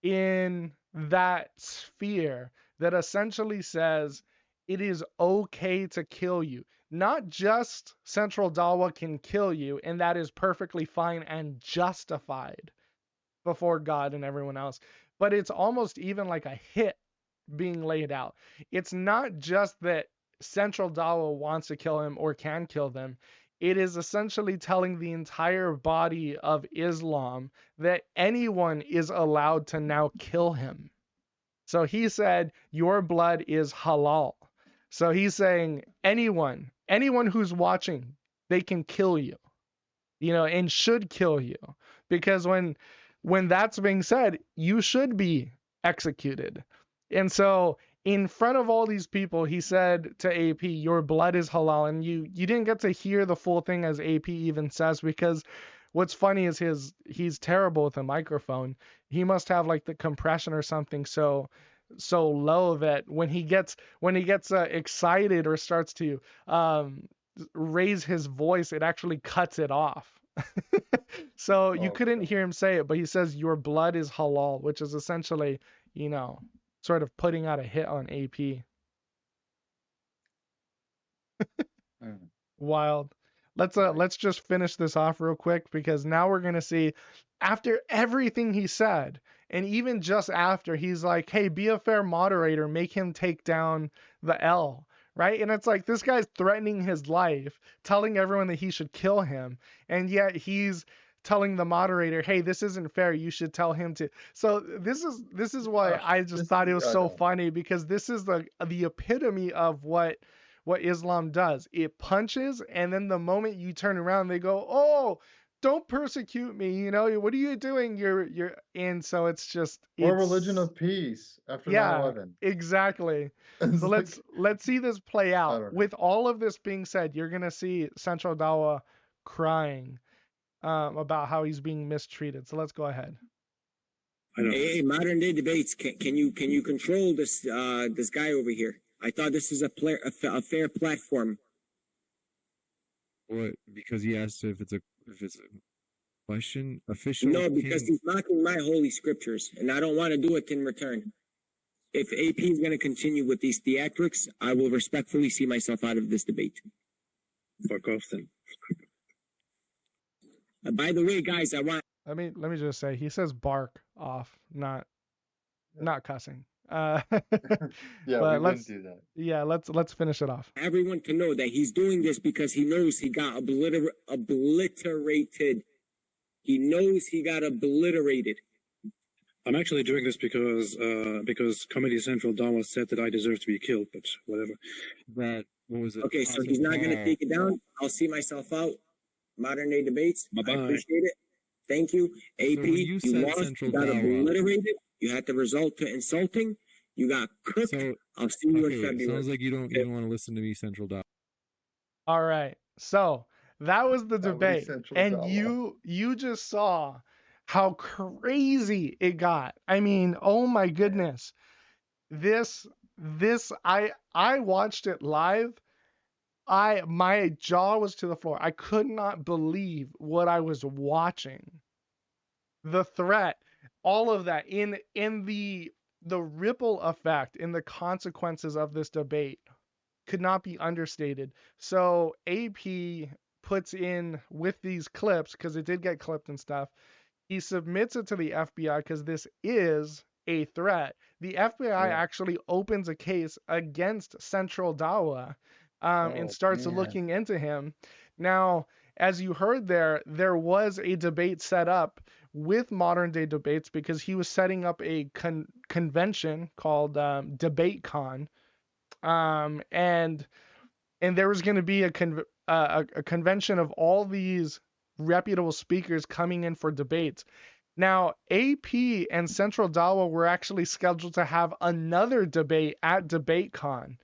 in that sphere that essentially says it is okay to kill you. Not just Central Dawah can kill you, and that is perfectly fine and justified before God and everyone else, but it's almost even like a hit being laid out. It's not just that Central Dawah wants to kill him or can kill them. It is essentially telling the entire body of Islam that anyone is allowed to now kill him. So he said, your blood is halal. So he's saying anyone who's watching, they can kill you, you know, and should kill you, because when that's being said, you should be executed. And so in front of all these people, he said to AP, your blood is halal. And you didn't get to hear the full thing as AP even says, because what's funny is he's terrible with a microphone. He must have like the compression or something so low that when he gets excited or starts to raise his voice, it actually cuts it off. So you couldn't hear him say it, but he says your blood is halal, which is essentially, you know, sort of putting out a hit on AP. Wild. Let's just finish this off real quick, because now we're gonna see, after everything he said, and even just after, he's like, hey, be a fair moderator, make him take down the L, right? And it's like this guy's threatening his life, telling everyone that he should kill him, and yet he's telling the moderator, "Hey, this isn't fair. You should tell him to." So this is why I just thought it was so funny, because this is the epitome of what Islam does. It punches, and then the moment you turn around, they go, "Oh, don't persecute me. You know, what are you doing? You're." And so it's just We're a religion of peace after yeah, 9/11. exactly. It's So like, let's see this play I out. don't know. With all of this being said, you're gonna see Central Dawa crying about how he's being mistreated. So let's go ahead. Hey, modern day debates. Can you control this this guy over here? I thought this is a fair platform. What? Because he asked if it's a question official. No, because he's mocking my holy scriptures, and I don't want to do it in return. If AP is going to continue with these theatrics, I will respectfully see myself out of this debate. Fuck off then. By the way, guys, Let me just say, he says bark off, not cussing. Yeah, but we wouldn't do that. Yeah, let's finish it off. everyone to know that he's doing this because he knows he got obliterated. He knows he got obliterated. I'm actually doing this because Comedy Central Dawah said that I deserve to be killed, but whatever. That, what was it? Okay, so he's not going to take it down. I'll see myself out. Modern day debates. Bye-bye. I appreciate it. Thank you. AP, you lost. You got obliterated. You had the result to insulting. You got cooked. So, I'll see you in okay, February. sounds like you don't even want to listen to me, Central Dawah. All right. So that was the debate, Central and Dawa. you just saw how crazy it got. I mean, oh my goodness. This I watched it live. My jaw was to the floor. I could not believe what I was watching. The threat, all of that in the ripple effect, in the consequences of this debate could not be understated. So AP puts in with these clips, because it did get clipped and stuff. He submits it to the FBI because this is a threat. The FBI actually opens a case against Central Dawa and starts looking into him. Now, as you heard there was a debate set up with Modern Day Debates, because he was setting up a convention called DebateCon, and there was going to be a convention of all these reputable speakers coming in for debates. Now, AP and Central Dawa were actually scheduled to have another debate at DebateCon.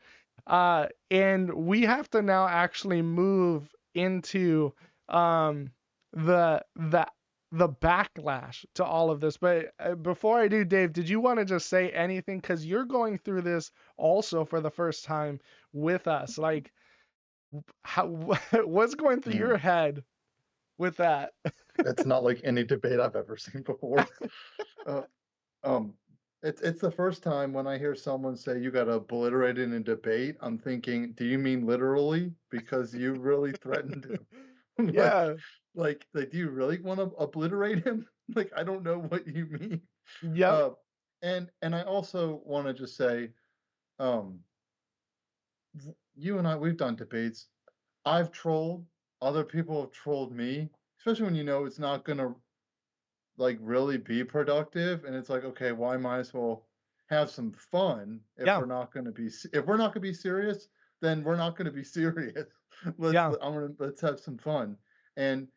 And we have to now actually move into the backlash to all of this. But before I do, Dave, did you want to just say anything? Because you're going through this also for the first time with us. Like, what's going through your head with that? It's not like any debate I've ever seen before. It's the first time when I hear someone say you got obliterated in a debate, I'm thinking, do you mean literally? Because you really threatened him. Yeah. Like, do you really want to obliterate him? Like, I don't know what you mean. Yeah. And I also want to just say, you and I, we've done debates. I've trolled. Other people have trolled me, especially when you know it's not gonna like really be productive, and it's like, okay, well, I might as well have some fun. If we're not gonna be serious, then we're not gonna be serious. Let's have some fun. And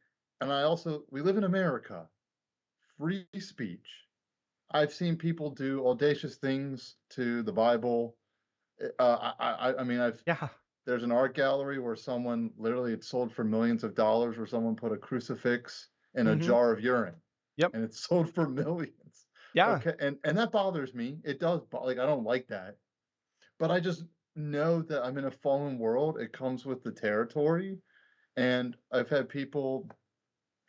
I also, we live in America, free speech. I've seen people do audacious things to the Bible. I mean, there's an art gallery where someone literally, it's sold for millions of dollars, where someone put a crucifix in a jar of urine. Yep. And it's sold for millions. Yeah. Okay. And that bothers me. It does. Like, I don't like that. But I just know that I'm in a fallen world. It comes with the territory. And I've had people,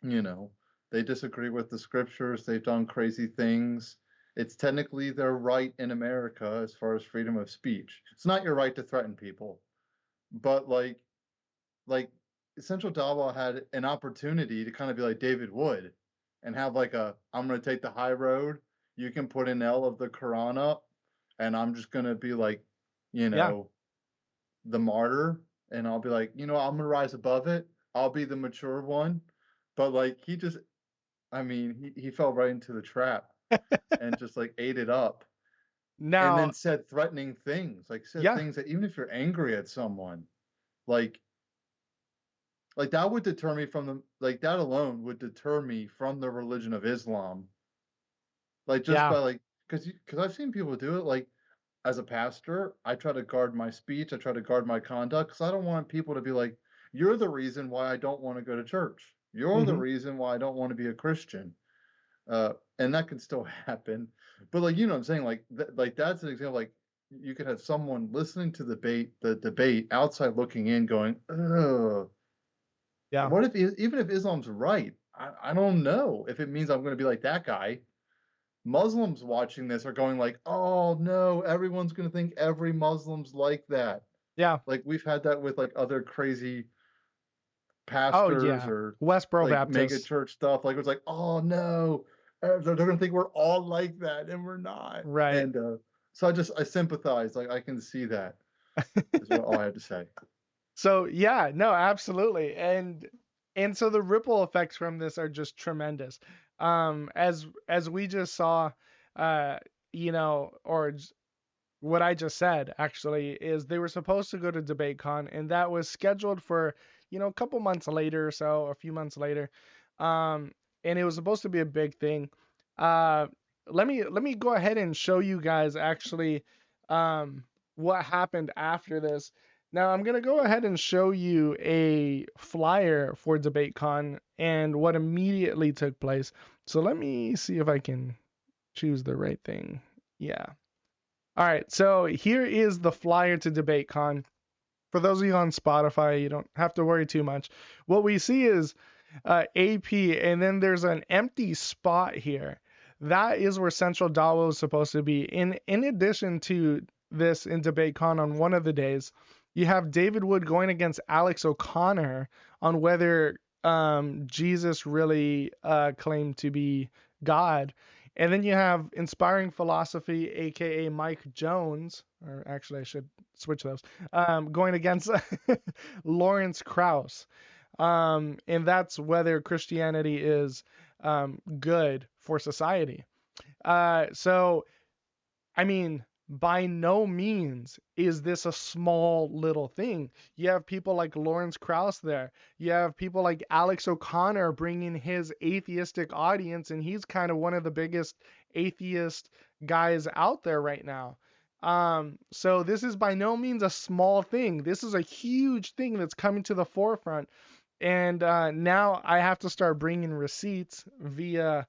you know, they disagree with the scriptures. They've done crazy things. It's technically their right in America as far as freedom of speech. It's not your right to threaten people. But like Central Dawa had an opportunity to kind of be like David Wood and have like I'm going to take the high road. You can put an L of the Quran up, and I'm just going to be like, you know, the martyr, and I'll be like, I'm gonna rise above it. I'll be the mature one. But like he just, I mean, he fell right into the trap and just like ate it up. And then Now, said threatening things, like said yeah, things that even if you're angry at someone, like that would deter me from that alone would deter me from the religion of Islam. Like just yeah, by because I've seen people do it. Like as a pastor, I try to guard my speech, I try to guard my conduct, because I don't want people to be like, you're the reason why I don't want to go to church. You're the hmm reason why I don't want to be a Christian. And that can still happen. But like what I'm saying, that's an example. Like you could have someone listening to the debate outside looking in, going, "Ugh, yeah, what if even if Islam's right? I don't know if it means I'm going to be like that guy." Muslims watching this are going like, "Oh no, everyone's going to think every Muslim's like that." yeah. Like we've had that with like other crazy Oh pastors yeah, or Westboro like mega Baptist, church stuff. Like it's like, "Oh no, they're going to think we're all like that, and we're not." right? And so I sympathize. Like I can see that. Is what all I had to say. So yeah, no, absolutely, and so the ripple effects from this are just tremendous. As we just saw, uh, or what I just said actually is they were supposed to go to DebateCon, and that was scheduled for a couple months later or so, a few months later, um, and it was supposed to be a big thing. Uh, let me go ahead and show you guys actually what happened after this. Now I'm gonna go ahead and show you a flyer for DebateCon and what immediately took place. So let me see if I can choose the right thing. Yeah. All right, so here is the flyer to DebateCon. For those of you on Spotify, you don't have to worry too much. What we see is AP, and then there's an empty spot here. That is where Central Dawah is supposed to be. In addition to this in DebateCon on one of the days, you have David Wood going against Alex O'Connor on whether Jesus really claimed to be God. And then you have Inspiring Philosophy, aka Mike Jones, or actually I should switch those, going against Lawrence Krauss. And that's whether Christianity is good for society. So, I mean, by no means is this a small little thing. You have people like Lawrence Krauss there. You have people like Alex O'Connor bringing his atheistic audience, and he's kind of one of the biggest atheist guys out there right now. So this is by no means a small thing. This is a huge thing that's coming to the forefront. And now I have to start bringing receipts via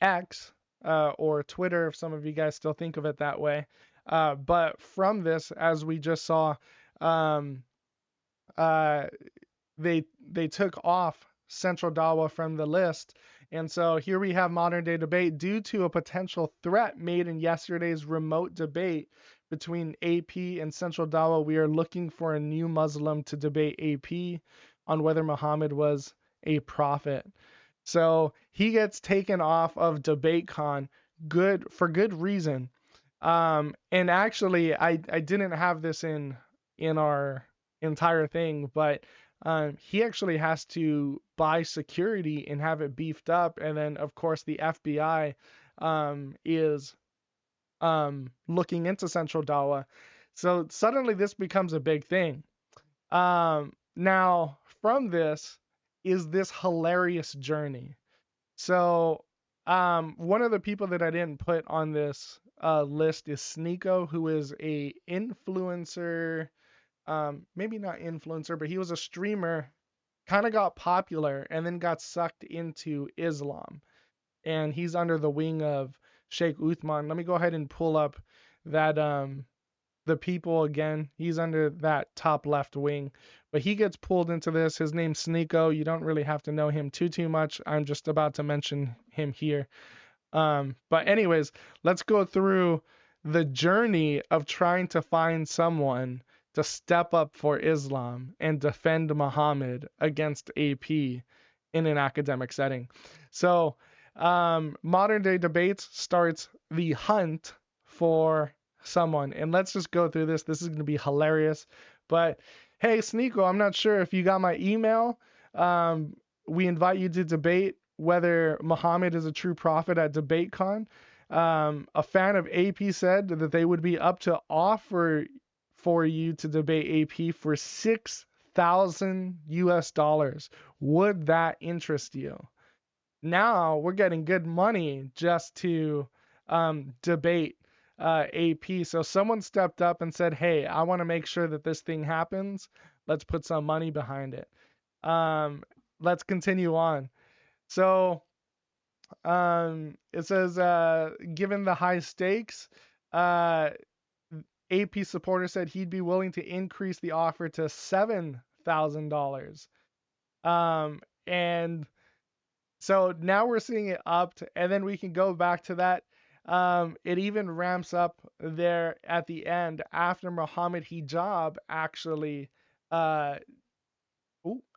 X or Twitter, if some of you guys still think of it that way. But from this, as we just saw, um, uh, they took off Central Dawah from the list. And so here we have modern day debate due to a potential threat made in yesterday's remote debate between AP and Central Dawah. We are looking for a new Muslim to debate AP on whether Muhammad was a prophet. So he gets taken off of DebateCon for good reason. And actually, I didn't have this in our entire thing, but he actually has to buy security and have it beefed up, and then of course the FBI is looking into Central Dawah. So suddenly this becomes a big thing. Now from this is this hilarious journey. So, one of the people that I didn't put on this list is Sneeko, who is a influencer. Maybe not influencer, but he was a streamer, kind of got popular, and then got sucked into Islam. And he's under the wing of Sheikh Uthman. Let me go ahead and pull up that the people again. He's under that top left wing, but he gets pulled into this. His name's Sneeko. You don't really have to know him too much. I'm just about to mention him here. But anyways, let's go through the journey of trying to find someone to step up for Islam and defend Muhammad against AP in an academic setting. So, modern day debates starts the hunt for someone, and let's just go through this. This is going to be hilarious, But hey, Sneeko, I'm not sure if you got my email. We invite you to debate whether Muhammad is a true prophet at DebateCon. A fan of AP said that they would be up to offer for you to debate AP for $6,000 US. Would that interest you? Now we're getting good money just to debate AP. So someone stepped up and said, hey, I want to make sure that this thing happens. Let's put some money behind it. Let's continue on. So it says, given the high stakes, AP supporter said he'd be willing to increase the offer to $7,000. And so now we're seeing it upped, and then we can go back to that. It even ramps up there at the end after Muhammad Hijab actually. I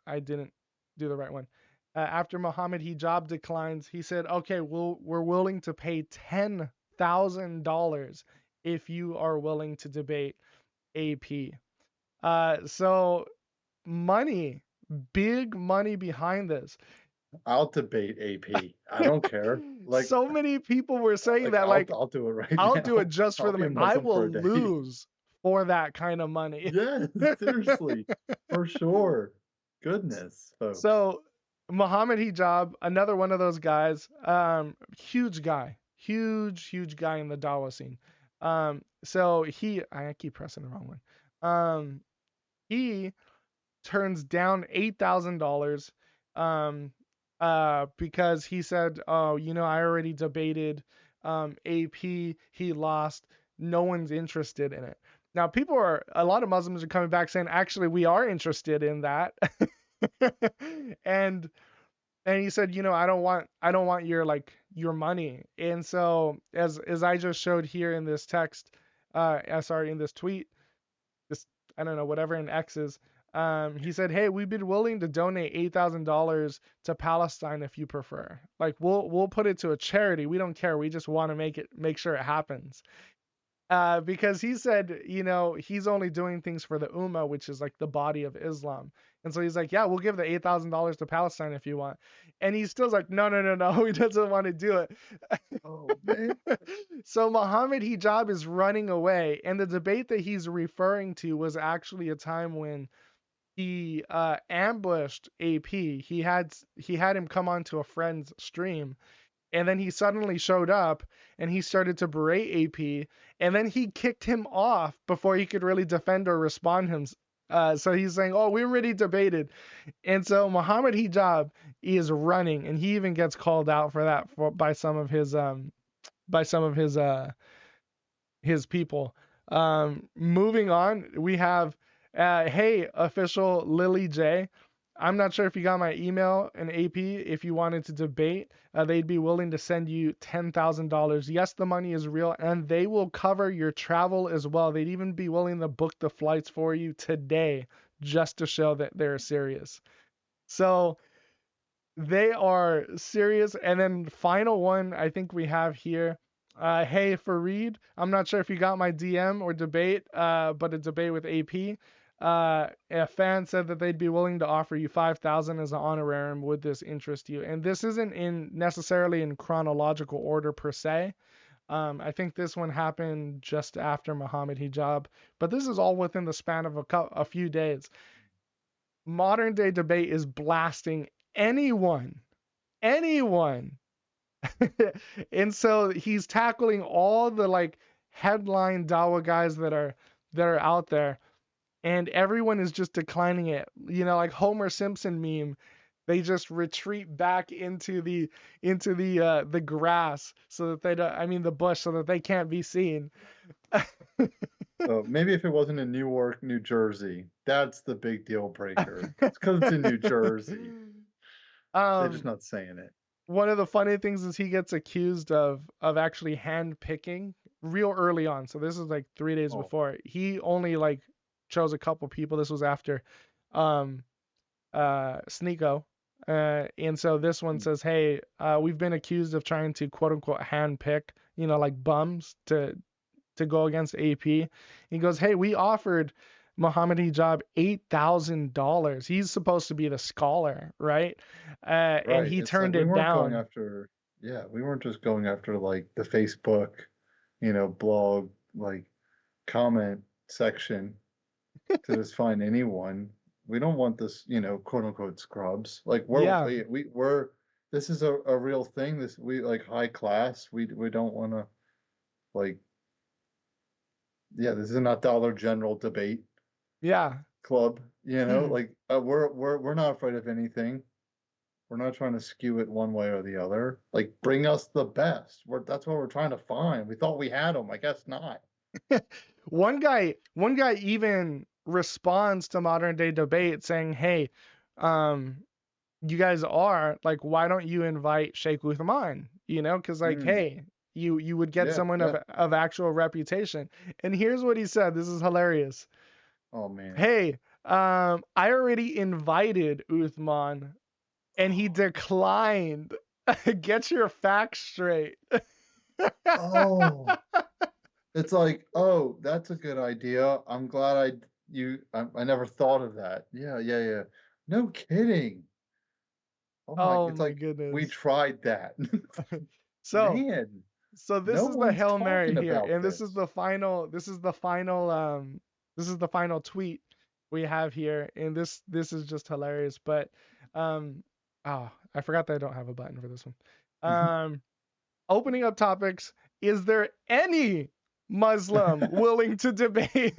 didn't do the right one. After Muhammad Hijab declines, he said, "Okay, we're willing to pay $10,000 if you are willing to debate AP." So money, big money behind this. I'll debate AP. I don't care. Like, so many people were saying that, like, I'll do it right I'll now. do it just for I'll the be a money. I Muslim for will a day. lose for that kind of money. Yes, seriously, for sure. Goodness, folks. So Muhammad Hijab, another one of those guys, huge guy in the dawah scene. So I keep pressing the wrong one. He turns down $8,000 because he said, oh, I already debated AP, he lost, no one's interested in it. Now a lot of Muslims are coming back saying, actually, we are interested in that. and he said, I don't want your money. And so as I just showed here in this text, in this tweet, I don't know, whatever in X's, he said, hey, we'd be willing to donate $8,000 to Palestine if you prefer. Like, we'll put it to a charity. We don't care. We just want to make sure it happens. Because he said, he's only doing things for the Ummah, which is like the body of Islam. And so he's like, yeah, we'll give the $8,000 to Palestine if you want. And he's still like, no, he doesn't want to do it. Oh, man. So Muhammad Hijab is running away. And the debate that he's referring to was actually a time when he ambushed AP. He had him come onto a friend's stream. And then he suddenly showed up and he started to berate AP, and then he kicked him off before he could really defend or respond so he's saying, oh, we already debated. And so Muhammad Hijab is running, and he even gets called out for that by some of his people. Moving on, we have hey, official Lily J. I'm not sure if you got my email in AP. If you wanted to debate, they'd be willing to send you $10,000. Yes, the money is real, and they will cover your travel as well. They'd even be willing to book the flights for you today just to show that they're serious. So they are serious. And then final one I think we have here. Hey, Fareed, I'm not sure if you got my DM or debate, but a debate with AP. A fan said that they'd be willing to offer you $5,000 as an honorarium. Would this interest you? And this isn't necessarily in chronological order per se. I think this one happened just after Muhammad Hijab, but this is all within the span of a few days. Modern day debate is blasting anyone. And so he's tackling all the headline dawah guys that are out there. And everyone is just declining it. Like Homer Simpson meme, they just retreat back into the grass so that they don't, the bush, so that they can't be seen. So maybe if it wasn't in Newark, New Jersey, that's the big deal breaker. It's because it's in New Jersey. They're just not saying it. One of the funny things is he gets accused of actually hand picking real early on. So this is like 3 days before. He only chose a couple people. This was after Sneeko. And so this one says, hey, we've been accused of trying to quote unquote hand pick, like bums to go against AP. He goes, hey, we offered Muhammad Hijab $8,000. He's supposed to be the scholar, right? And Right. he It's like turned we it weren't going down. after, yeah, we weren't just going after like the Facebook, blog, like comment section to just find anyone. We don't want this, quote unquote scrubs. Like Yeah. we're this is a real thing. This we like high class. We don't want to like this is not Dollar General debate Yeah. club, Hmm. like we're not afraid of anything. We're not trying to skew it one way or the other. Like bring us the best. That's what we're trying to find. We thought we had them. I guess not. One guy even responds to modern day debate saying, "Hey, um, you guys are like, why don't you invite Sheikh Uthman? Because like, Mm, hey, you would get yeah, someone yeah. of actual reputation." And here's what he said. This is hilarious. Oh man. Hey, I already invited Uthman, and he declined. Get your facts straight. Oh, it's like, oh, that's a good idea. I'm glad I never thought of that. Yeah, yeah, yeah. No kidding. Oh my, Oh it's my like we goodness. tried that. So Man, so this no is the one's Hail Mary talking here, about and this is this. the final tweet we have here, and this is just hilarious. But oh, I forgot that I don't have a button for this one. Opening up topics. Is there any Muslim willing to debate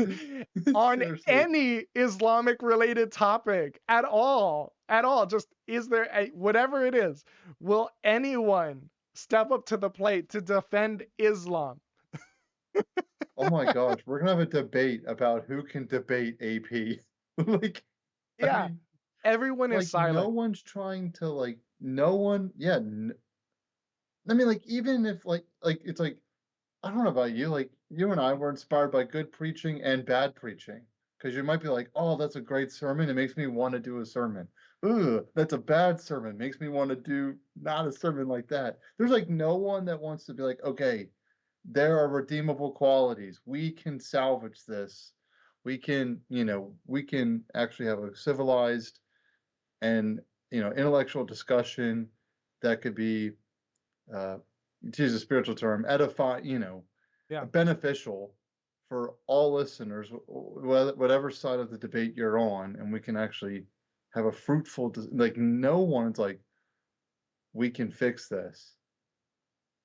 on Seriously. any Islamic related topic at all? At all. Just is there whatever it is, will anyone step up to the plate to defend Islam? Oh my gosh, we're gonna have a debate about who can debate AP. Like, I Yeah, mean, everyone is like no silent. one's trying to like no one, yeah. I mean, like even if like it's like I don't know about you, like you and I were inspired by good preaching and bad preaching. Because you might be like, oh, that's a great sermon. It makes me want to do a sermon. Ooh, that's a bad sermon. Makes me want to do not a sermon like that. There's like no one that wants to be like, okay, there are redeemable qualities. We can salvage this. We can actually have a civilized and intellectual discussion that could be uh, to use a spiritual term, edify, Yeah. beneficial for all listeners, whatever side of the debate you're on, and we can actually have a fruitful, like no one's like, we can fix this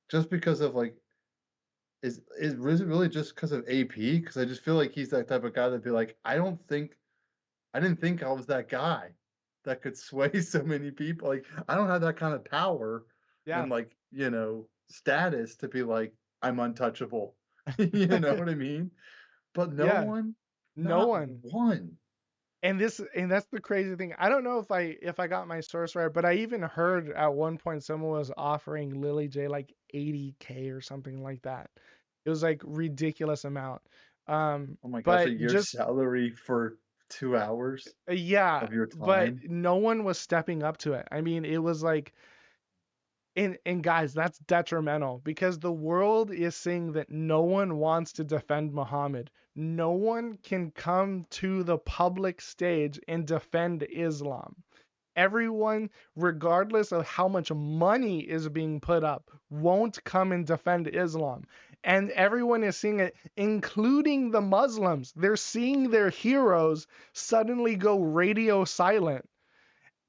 just because of like, is really just because of AP? Because I just feel like he's that type of guy that'd be like, I didn't think I was that guy that could sway so many people. Like, I don't have that kind of power Yeah. and like, status to be like, I'm untouchable. You know what I mean? But no Yeah. one, No not one. one. And that's the crazy thing. I don't know if I got my source right, but I even heard at one point someone was offering Lily J like 80K or something like that. It was like ridiculous amount. Oh my gosh, a But year's just salary for 2 hours yeah, of your but time. no one was stepping up to it. I mean, it was like and guys, that's detrimental because the world is saying that no one wants to defend Muhammad. No one can come to the public stage and defend Islam. Everyone, regardless of how much money is being put up, won't come and defend Islam. And everyone is seeing it, including the Muslims. They're seeing their heroes suddenly go radio silent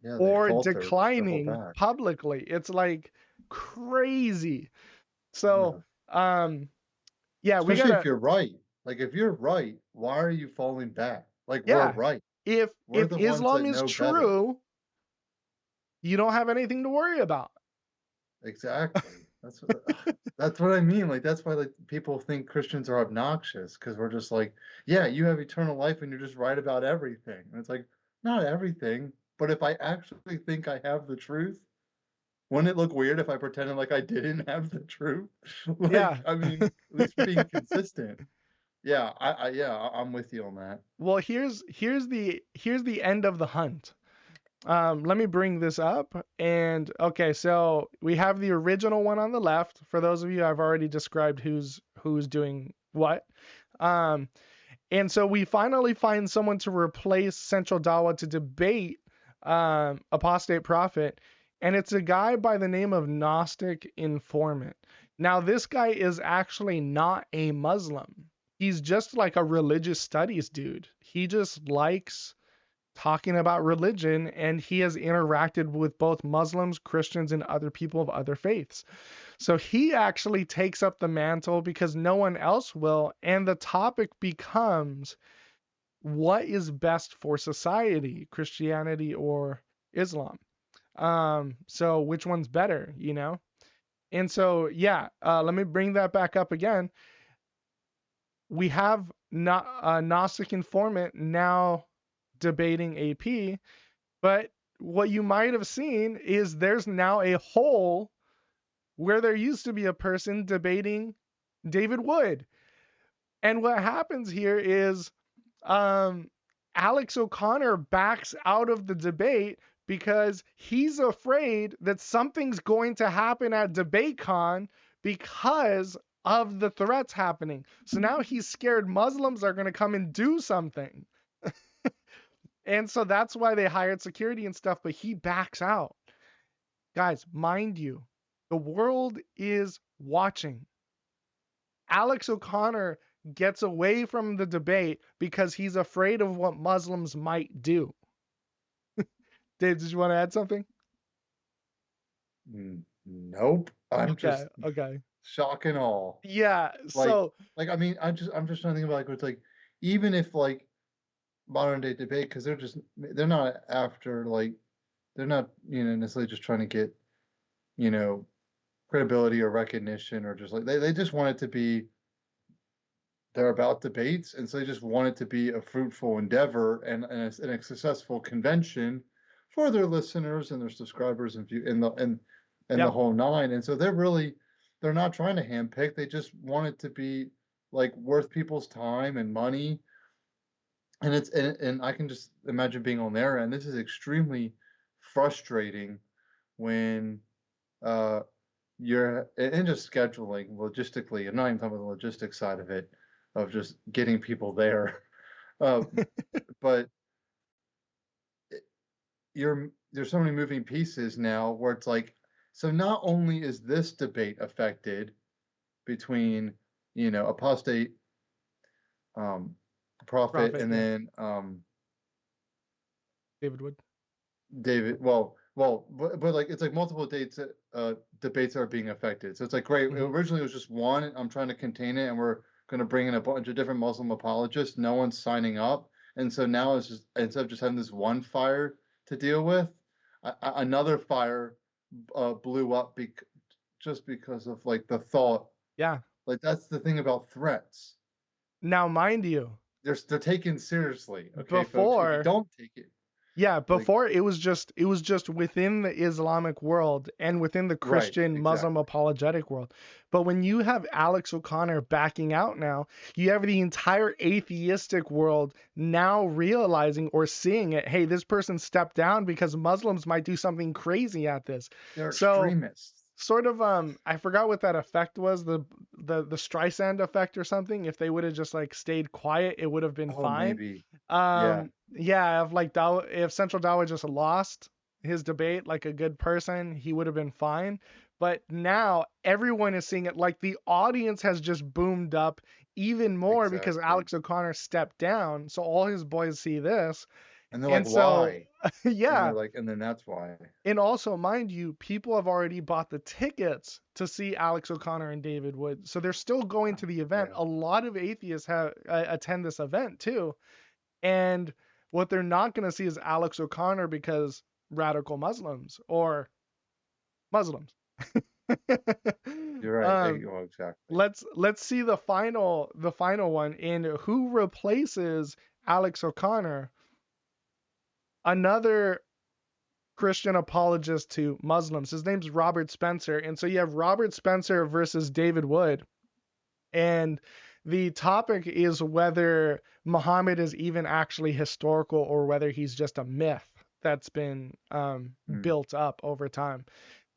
Yeah, they or falter, they hold declining back. publicly. It's like crazy. Yeah. So, yeah, we Especially if gotta, you're right. Like if you're right, why are you falling back? Like we're yeah. right. We're If the ones Islam that is know better. true, you don't have anything to worry about. Exactly. That's what I mean. Like that's why like people think Christians are obnoxious because we're just like, yeah, you have eternal life and you're just right about everything. And it's like, not everything, but if I actually think I have the truth, wouldn't it look weird if I pretended like I didn't have the truth? Like, Yeah. I mean, at least being consistent. Yeah, I'm with you on that. Well, here's the end of the hunt. Let me bring this up. And okay, so we have the original one on the left. For those of you, I've already described who's doing what. Um, And so we finally find someone to replace Central Dawah to debate Apostate Prophet, and it's a guy by the name of Gnostic Informant. Now, this guy is actually not a Muslim. He's just like a religious studies dude. He just likes talking about religion, and he has interacted with both Muslims, Christians, and other people of other faiths. So he actually takes up the mantle because no one else will, and the topic becomes, what is best for society, Christianity or Islam? So which one's better, you know? And so, yeah, let me bring that back up again. We have Gnostic Informant now debating AP, but what you might have seen is there's now a hole where there used to be a person debating David Wood. And what happens here is Alex O'Connor backs out of the debate because he's afraid that something's going to happen at DebateCon because of the threats happening. So now he's scared Muslims are going to come and do something. And so that's why they hired security and stuff, but he backs out. Guys, mind you, the world is watching. Alex O'Connor gets away from the debate because he's afraid of what Muslims might do. Dave, did you want to add something? Nope. I'm just okay. shock and awe. Yeah. Like, So I mean, I'm just trying to think about, like, it's like, even if like modern day debate, because they're not after, like, they're not, necessarily just trying to get, credibility or recognition, or just like they just want it to be, they're about debates, and so they just want it to be a fruitful endeavor and a successful convention for their listeners and their subscribers and the whole nine. And so they're not trying to handpick. They just want it to be like worth people's time and money. And and I can just imagine being on their end. This is extremely frustrating when you're in just scheduling logistically. I'm not even talking about the logistics side of it, of just getting people there. But there's so many moving pieces now where it's like, so not only is this debate affected between, apostate prophet and then David Wood. But like, it's like multiple debates are being affected. So it's like, great. Originally it was just one. I'm trying to contain it, and we're going to bring in a bunch of different Muslim apologists. No one's signing up, and so now it's just, instead of just having this one fire to deal with, another fire blew up just because of like the thought. Yeah. Like, that's the thing about threats. Now, mind you, they're taken seriously. Okay, before, folks, if you don't take it. Yeah, before it was just within the Islamic world and within the Christian Muslim apologetic world. But when you have Alex O'Connor backing out now, you have the entire atheistic world now realizing or seeing it. Hey, this person stepped down because Muslims might do something crazy at this. They're extremists. Sort of I forgot what that effect was, the Streisand effect or something. If they would have just like stayed quiet, it would have been fine. Maybe. Yeah, if Central Dawah just lost his debate like a good person, he would have been fine. But now everyone is seeing it, like the audience has just boomed up even more because Alex O'Connor stepped down. So all his boys see this. And they're like, why? Yeah. And then that's why. And also, mind you, people have already bought the tickets to see Alex O'Connor and David Wood. So they're still going to the event. Yeah. A lot of atheists attend this event too. And what they're not going to see is Alex O'Connor because radical Muslims or Muslims. You're right. Exactly. Let's see the final one in who replaces Alex O'Connor. Another Christian apologist to Muslims. His name's Robert Spencer. And so you have Robert Spencer versus David Wood. And the topic is whether Muhammad is even actually historical or whether he's just a myth that's been built up over time.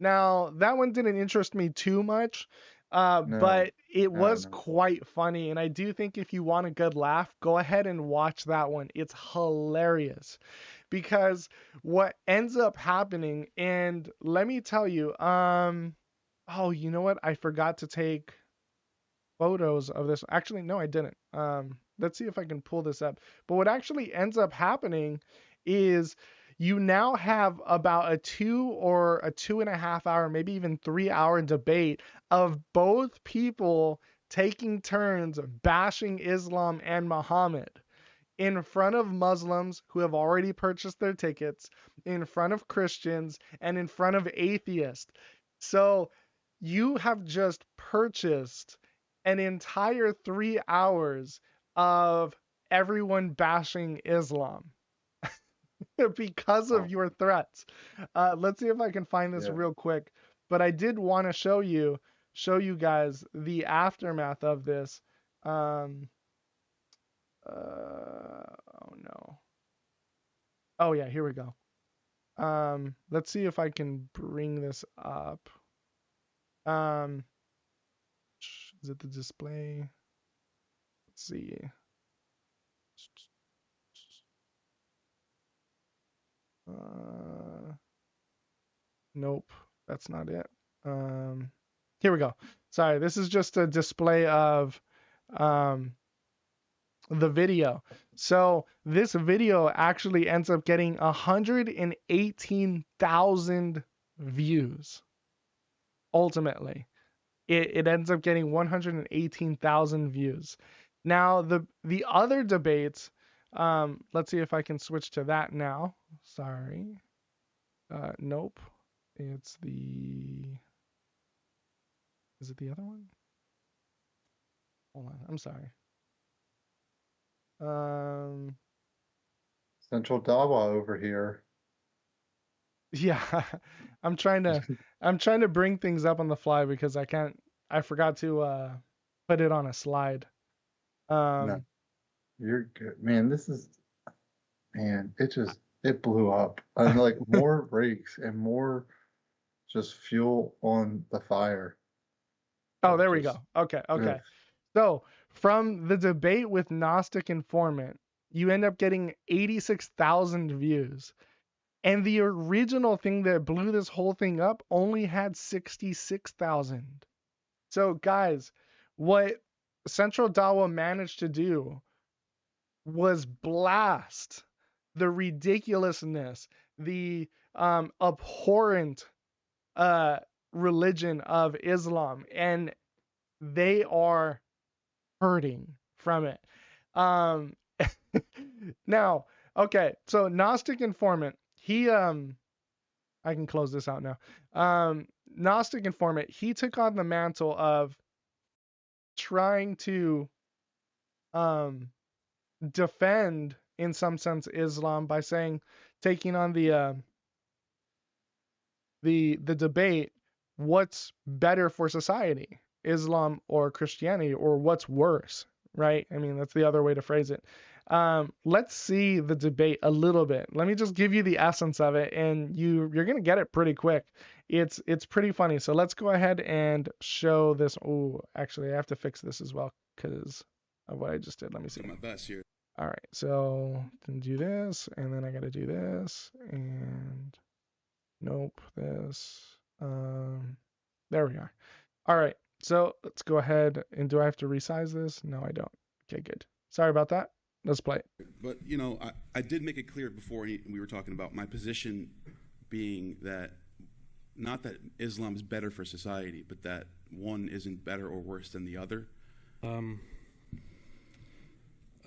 Now, that one didn't interest me too much. But it was no. quite funny, and I do think if you want a good laugh, go ahead and watch that one. It's hilarious because what ends up happening, and let me tell you, oh, you know what? I forgot to take photos of this. Actually, no, I didn't. Let's see if I can pull this up. But what actually ends up happening is you now have about a 2.5 hour, maybe even 3 hour debate of both people taking turns bashing Islam and Muhammad in front of Muslims who have already purchased their tickets, in front of Christians, and in front of atheists. So you have just purchased an entire 3 hours of everyone bashing Islam because of your threats. Let's see if I can find this real quick. But I did want to show you guys the aftermath of this. Oh no. Oh yeah, here we go. Let's see if I can bring this up. Is it the display? Let's see. Nope, that's not it. Here we go. Sorry, this is just a display of the video. So this video actually ends up getting 118,000 views. Ultimately, it ends up getting 118,000 views. Now the other debates, let's see if I can switch to that now. Sorry. Nope. Is it the other one? Hold on, I'm sorry. Central Dawah over here. Yeah, I'm trying to bring things up on the fly because I forgot to put it on a slide. No, you're good, man. It blew up. And like more brakes and more just fuel on the fire. Oh, there we go. Okay. Ugh. So from the debate with Gnostic Informant, you end up getting 86,000 views. And the original thing that blew this whole thing up only had 66,000. So guys, what Central Dawa managed to do was blast the ridiculousness, the abhorrent religion of Islam, and they are hurting from it. Now, okay, so Gnostic Informant, he I can close this out now. Gnostic Informant, he took on the mantle of trying to defend, in some sense, Islam by taking on the debate, what's better for society, Islam or Christianity, or what's worse, right? I mean, that's the other way to phrase it. Let's see the debate a little bit. Let me just give you the essence of it, and you're gonna get it pretty quick. It's pretty funny. So let's go ahead and show this. Oh, actually, I have to fix this as well because of what I just did. Let me see. My best here. All right, so then do this, and then I gotta do this, and nope, this. There we are. All right, so let's go ahead, and do I have to resize this? No, I don't. Okay, good. Sorry about that. Let's play it. But, I did make it clear before we were talking about my position being that not that Islam is better for society, but that one isn't better or worse than the other.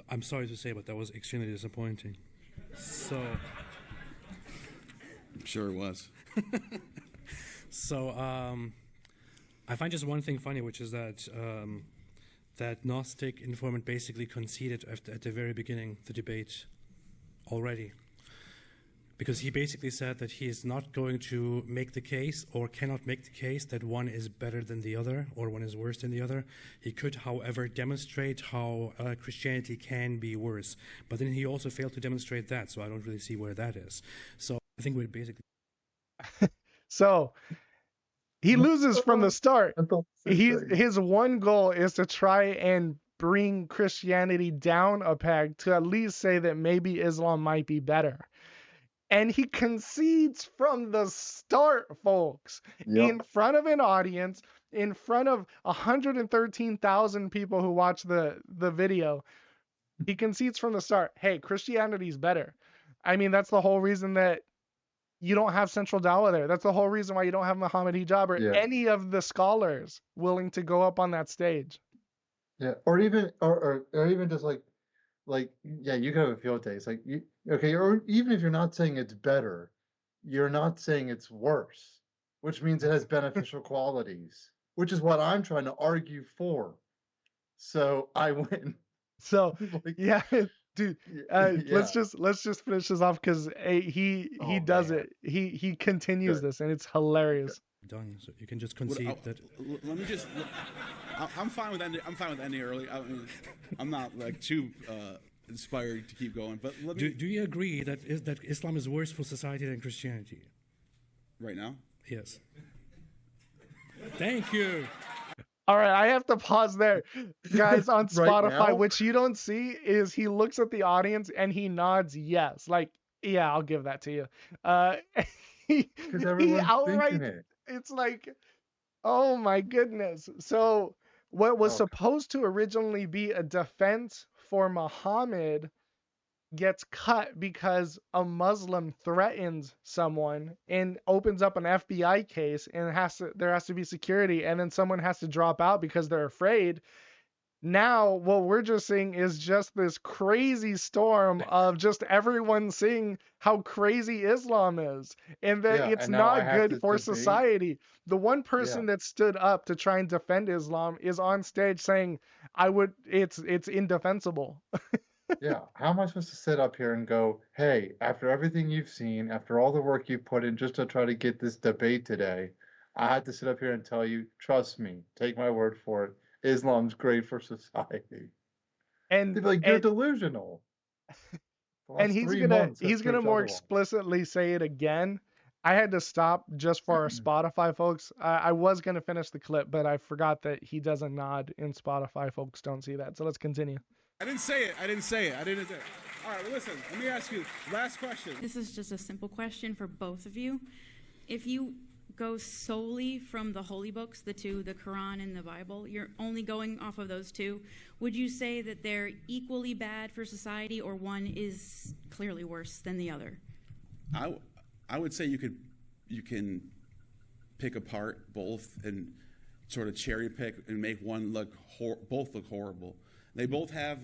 I'm sorry to say, but that was extremely disappointing. So, I'm sure it was. so I find just one thing funny, which is that that Gnostic Informant basically conceded at the very beginning the debate already. Because he basically said that he is not going to make the case or cannot make the case that one is better than the other or one is worse than the other. He could, however, demonstrate how Christianity can be worse. But then he also failed to demonstrate that, so I don't really see where that is. So I think we're basically... So He loses from the start. I thought the same thing. His one goal is to try and bring Christianity down a peg to at least say that maybe Islam might be better. And he concedes from the start, folks, Yep. in front of an audience, in front of 113,000 people who watch the video. He concedes from the start, hey, Christianity's better. I mean, that's the whole reason that you don't have central dawah there. That's the whole reason why you don't have Muhammad Hijab or Yeah. any of the scholars willing to go up on that stage. Yeah, or even just like yeah, you could have a field day. It's like okay, or even if you're not saying it's better, you're not saying it's worse, which means it has beneficial qualities, which is what I'm trying to argue for. So I win. So Like, yeah, dude, yeah. let's just finish this off because he Oh, does man. it. He continues Good. this and it's hilarious. Done. So you can just concede that. Let me just. I'm fine with ending. I'm fine with ending early. I mean, I'm not like too inspired to keep going. But let me. Do you agree that Islam is worse for society than Christianity? Right now. Yes. Thank you. All right, I have to pause there. Guys, on Right Spotify, now? which you don't see is he looks at the audience and he nods yes. Like, yeah, I'll give that to you. Because everyone's thinking it. It's like, oh my goodness. So what was Okay. supposed to originally be a defense for Muhammad gets cut because a Muslim threatens someone and opens up an FBI case, and there has to be security, and then someone has to drop out because they're afraid. Now what we're just seeing is just this crazy storm of just everyone seeing how crazy Islam is and that Yeah, it's and now I not have good to for debate. society. The one person that stood up to try and defend Islam is on stage saying it's indefensible. Yeah, how am I supposed to sit up here and go, hey, after everything you've seen, after all the work you put in just to try to get this debate today, I had to sit up here and tell you, trust me, take my word for it, Islam's great for society. And They'd be like, you're delusional. The and last he's 3 gonna months have he's gonna proved more otherwise. explicitly say it again. I had to stop just for our Spotify folks. I was gonna finish the clip, but I forgot that he doesn't nod in Spotify. Folks don't see that. So let's continue. I didn't say it. All right, well, listen, let me ask you, last question. This is just a simple question for both of you. If you go solely from the holy books, the two, the Quran and the Bible, you're only going off of those two, would you say that they're equally bad for society, or one is clearly worse than the other? I would say you can pick apart both and sort of cherry pick and make one look both look horrible. They both have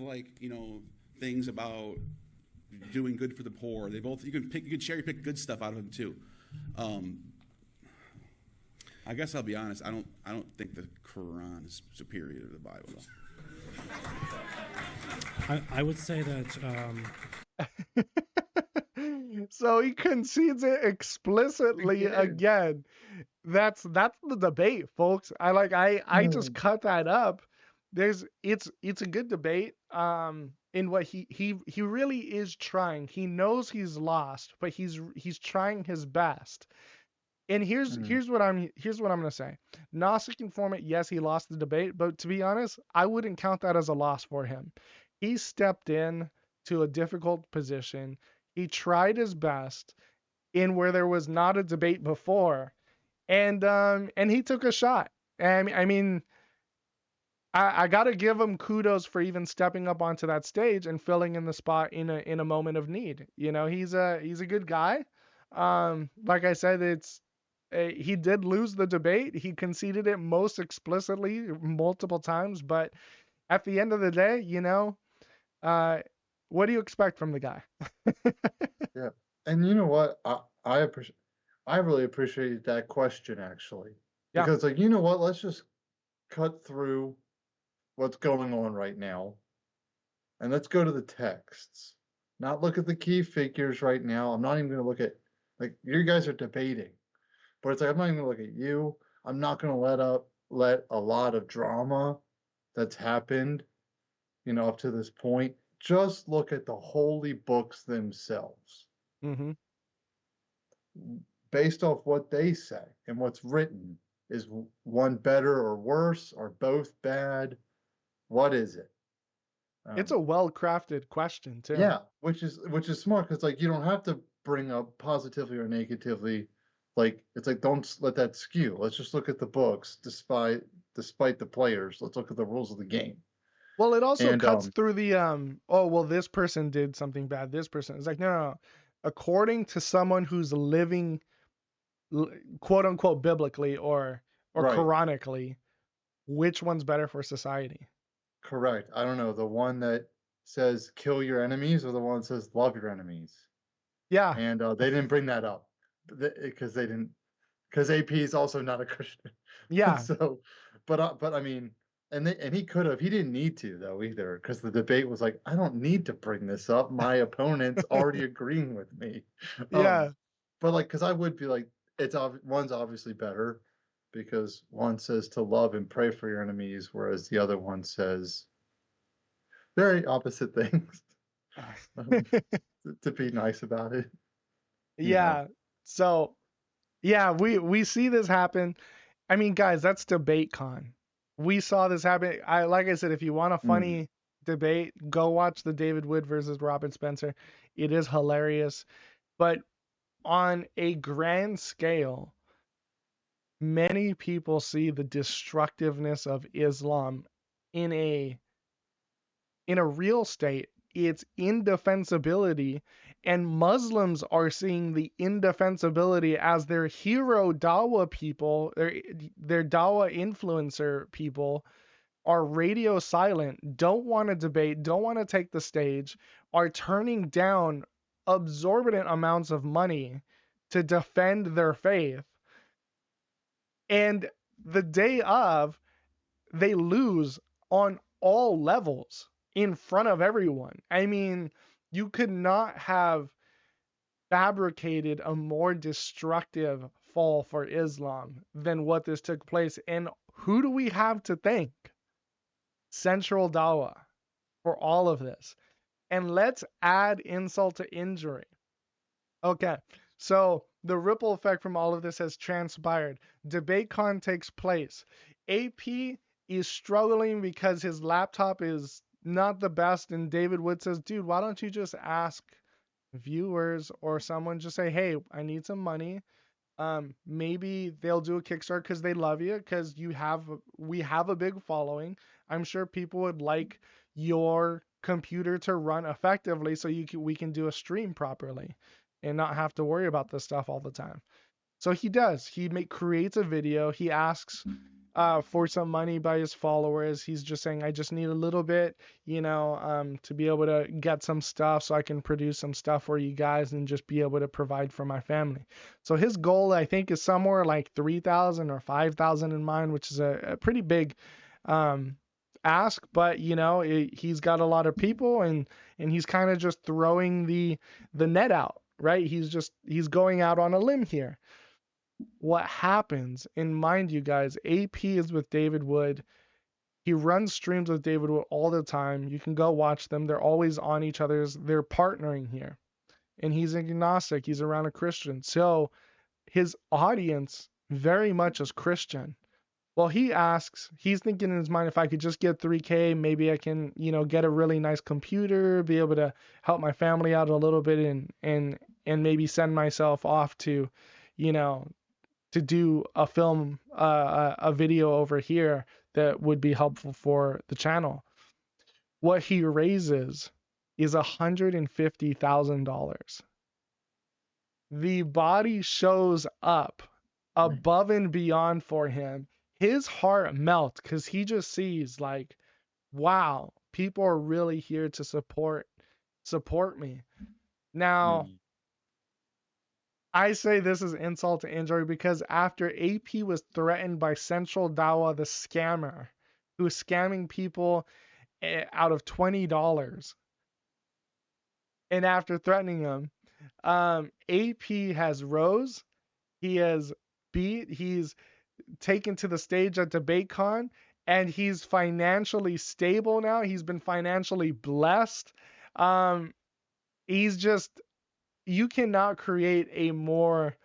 things about doing good for the poor. You can cherry pick good stuff out of them too. I guess I'll be honest. I don't think the Quran is superior to the Bible. I would say that. So he concedes it explicitly again. That's the debate, folks. I just cut that up. It's a good debate. In what he really is trying. He knows he's lost, but he's trying his best. And here's what I'm gonna say. Gnostic informant, yes, he lost the debate, but to be honest, I wouldn't count that as a loss for him. He stepped in to a difficult position. He tried his best in where there was not a debate before, and he took a shot. I mean, I gotta give him kudos for even stepping up onto that stage and filling in the spot in a moment of need. You know, he's a good guy. Like I said, he did lose the debate. He conceded it most explicitly multiple times, but at the end of the day, what do you expect from the guy? Yeah, and you know what? I really appreciate that question actually, Yeah. because you know what? Let's just cut through what's going on right now, and let's go to the texts. Not look at the key figures right now. I'm not even going to look at you guys are debating, but it's I'm not even going to look at you. I'm not going to let a lot of drama that's happened, up to this point. Just look at the holy books themselves. Mm-hmm. Based off what they say and what's written, Is one better or worse? Are both bad? What is it? It's a well-crafted question too. Yeah, which is smart, because like you don't have to bring up positively or negatively. Like it's like, don't let that skew. Let's just look at the books, despite the players. Let's look at the rules of the game. Well, it also And cuts through the oh well, this person did something bad. This person is like, no. According to someone who's living quote unquote biblically or Right. chronically, which one's better for society? Correct. I don't know, the one that says kill your enemies, or the one that says love your enemies. Yeah. And they didn't bring that up because AP is also not a Christian. Yeah. So, but I mean, and he could have. He didn't need to though either, because the debate was like, I don't need to bring this up. My opponent's already agreeing with me. Yeah. But like, because I would be like, one's obviously better, because one says to love and pray for your enemies, whereas the other one says very opposite things. To be nice about it. Yeah. So, yeah, we see this happen. I mean, guys, that's debate con. We saw this happen. Like I said, if you want a funny debate, go watch the David Wood versus Robert Spencer. It is hilarious. But on a grand scale, many people see the destructiveness of Islam in a real state, its indefensibility, and Muslims are seeing the indefensibility as their hero dawah people, their dawah influencer people are radio silent, don't want to debate, don't want to take the stage, are turning down absorbent amounts of money to defend their faith. And the day of, they lose on all levels in front of everyone. I mean, you could not have fabricated a more destructive fall for Islam than what this took place. And who do we have to thank? Central Dawah for all of this. And let's add insult to injury. Okay, so the ripple effect from all of this has transpired. DebateCon takes place. AP is struggling because his laptop is not the best, and David Wood says, dude, why don't you just ask viewers or someone, just say, hey, I need some money. Maybe they'll do a Kickstarter because they love you, because we have a big following. I'm sure people would like your computer to run effectively so we can do a stream properly and not have to worry about this stuff all the time. So he does. He creates a video. He asks for some money by his followers. He's just saying, I just need a little bit, to be able to get some stuff so I can produce some stuff for you guys and just be able to provide for my family. So his goal, I think, is somewhere like 3,000 or 5,000 in mind, which is a pretty big ask, but he's got a lot of people, and he's kind of just throwing the net out, right? He's going out on a limb here. What happens, and mind you guys, AP is with David Wood. He runs streams with David Wood all the time. You can go watch them. They're always on each other's. They're partnering here. And he's agnostic. He's around a Christian. So his audience very much is Christian. Well, he's thinking in his mind, if I could just get 3K, maybe I can, get a really nice computer, be able to help my family out a little bit, and maybe send myself off to, to do a film, a video over here that would be helpful for the channel. What he raises is $150,000. The body shows up above and beyond for him. His heart melts because he just sees like, wow, people are really here to support me. Now, I say this is insult to injury because after AP was threatened by Central Dawah, the scammer, who was scamming people out of $20, and after threatening him, AP has rose. He has he's taken to the stage at DebateCon, and he's financially stable now. He's been financially blessed. You cannot create a more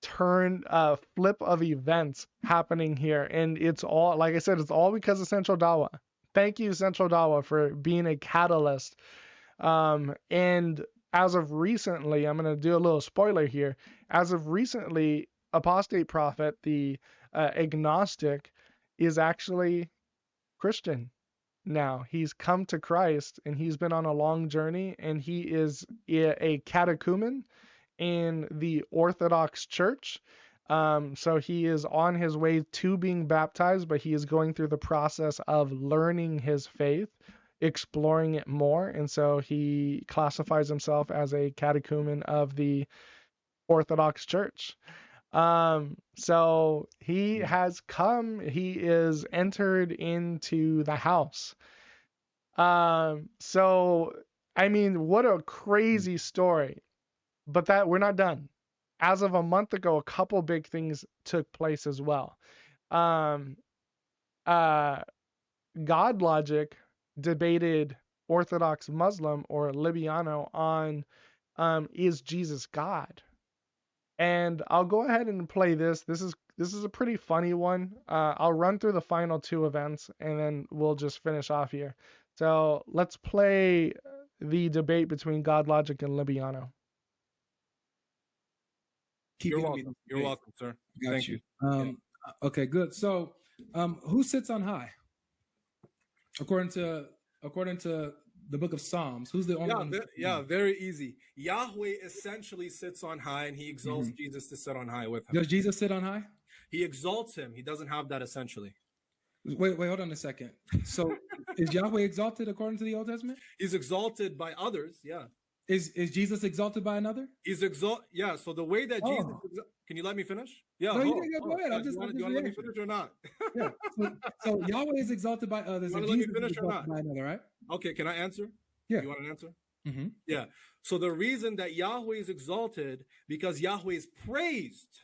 flip of events happening here, and it's all, like I said, it's all because of Central Dawah. Thank you, Central Dawah, for being a catalyst. And as of recently, I'm going to do a little spoiler here. As of recently, Apostate Prophet, the agnostic, is actually Christian now. He's come to Christ, and he's been on a long journey, and he is a catechumen in the Orthodox Church. So he is on his way to being baptized, but he is going through the process of learning his faith, exploring it more. And so he classifies himself as a catechumen of the Orthodox Church. So he has come, he is entered into the house. So, I mean, what a crazy story. But that we're not done. As of a month ago, a couple big things took place as well. God Logic debated Orthodox Muslim or Libiano on is Jesus God? And I'll go ahead and play this. This is a pretty funny one. I'll run through the final two events and then we'll just finish off here. So let's play the debate between God Logic and Libiano. You're welcome. You're welcome, sir. Thank you. Okay, good. So, who sits on high? According to the book of Psalms, who's the only one? Very easy. Yahweh essentially sits on high, and he exalts Jesus to sit on high with him. Does Jesus sit on high? He exalts him. He doesn't have that essentially. Wait, hold on a second. So, is Yahweh exalted according to the Old Testament? He's exalted by others. Yeah. Is Jesus exalted by another? He's Yeah. So the way that Jesus, can you let me finish? Yeah. No, go ahead. You want to let me finish or not? Yeah. So Yahweh is exalted by others. You want and to let Jesus me finish is or exalted not? by another, right? Okay. Can I answer? Yeah. You want an answer? Mm-hmm. Yeah. So the reason that Yahweh is exalted because Yahweh is praised.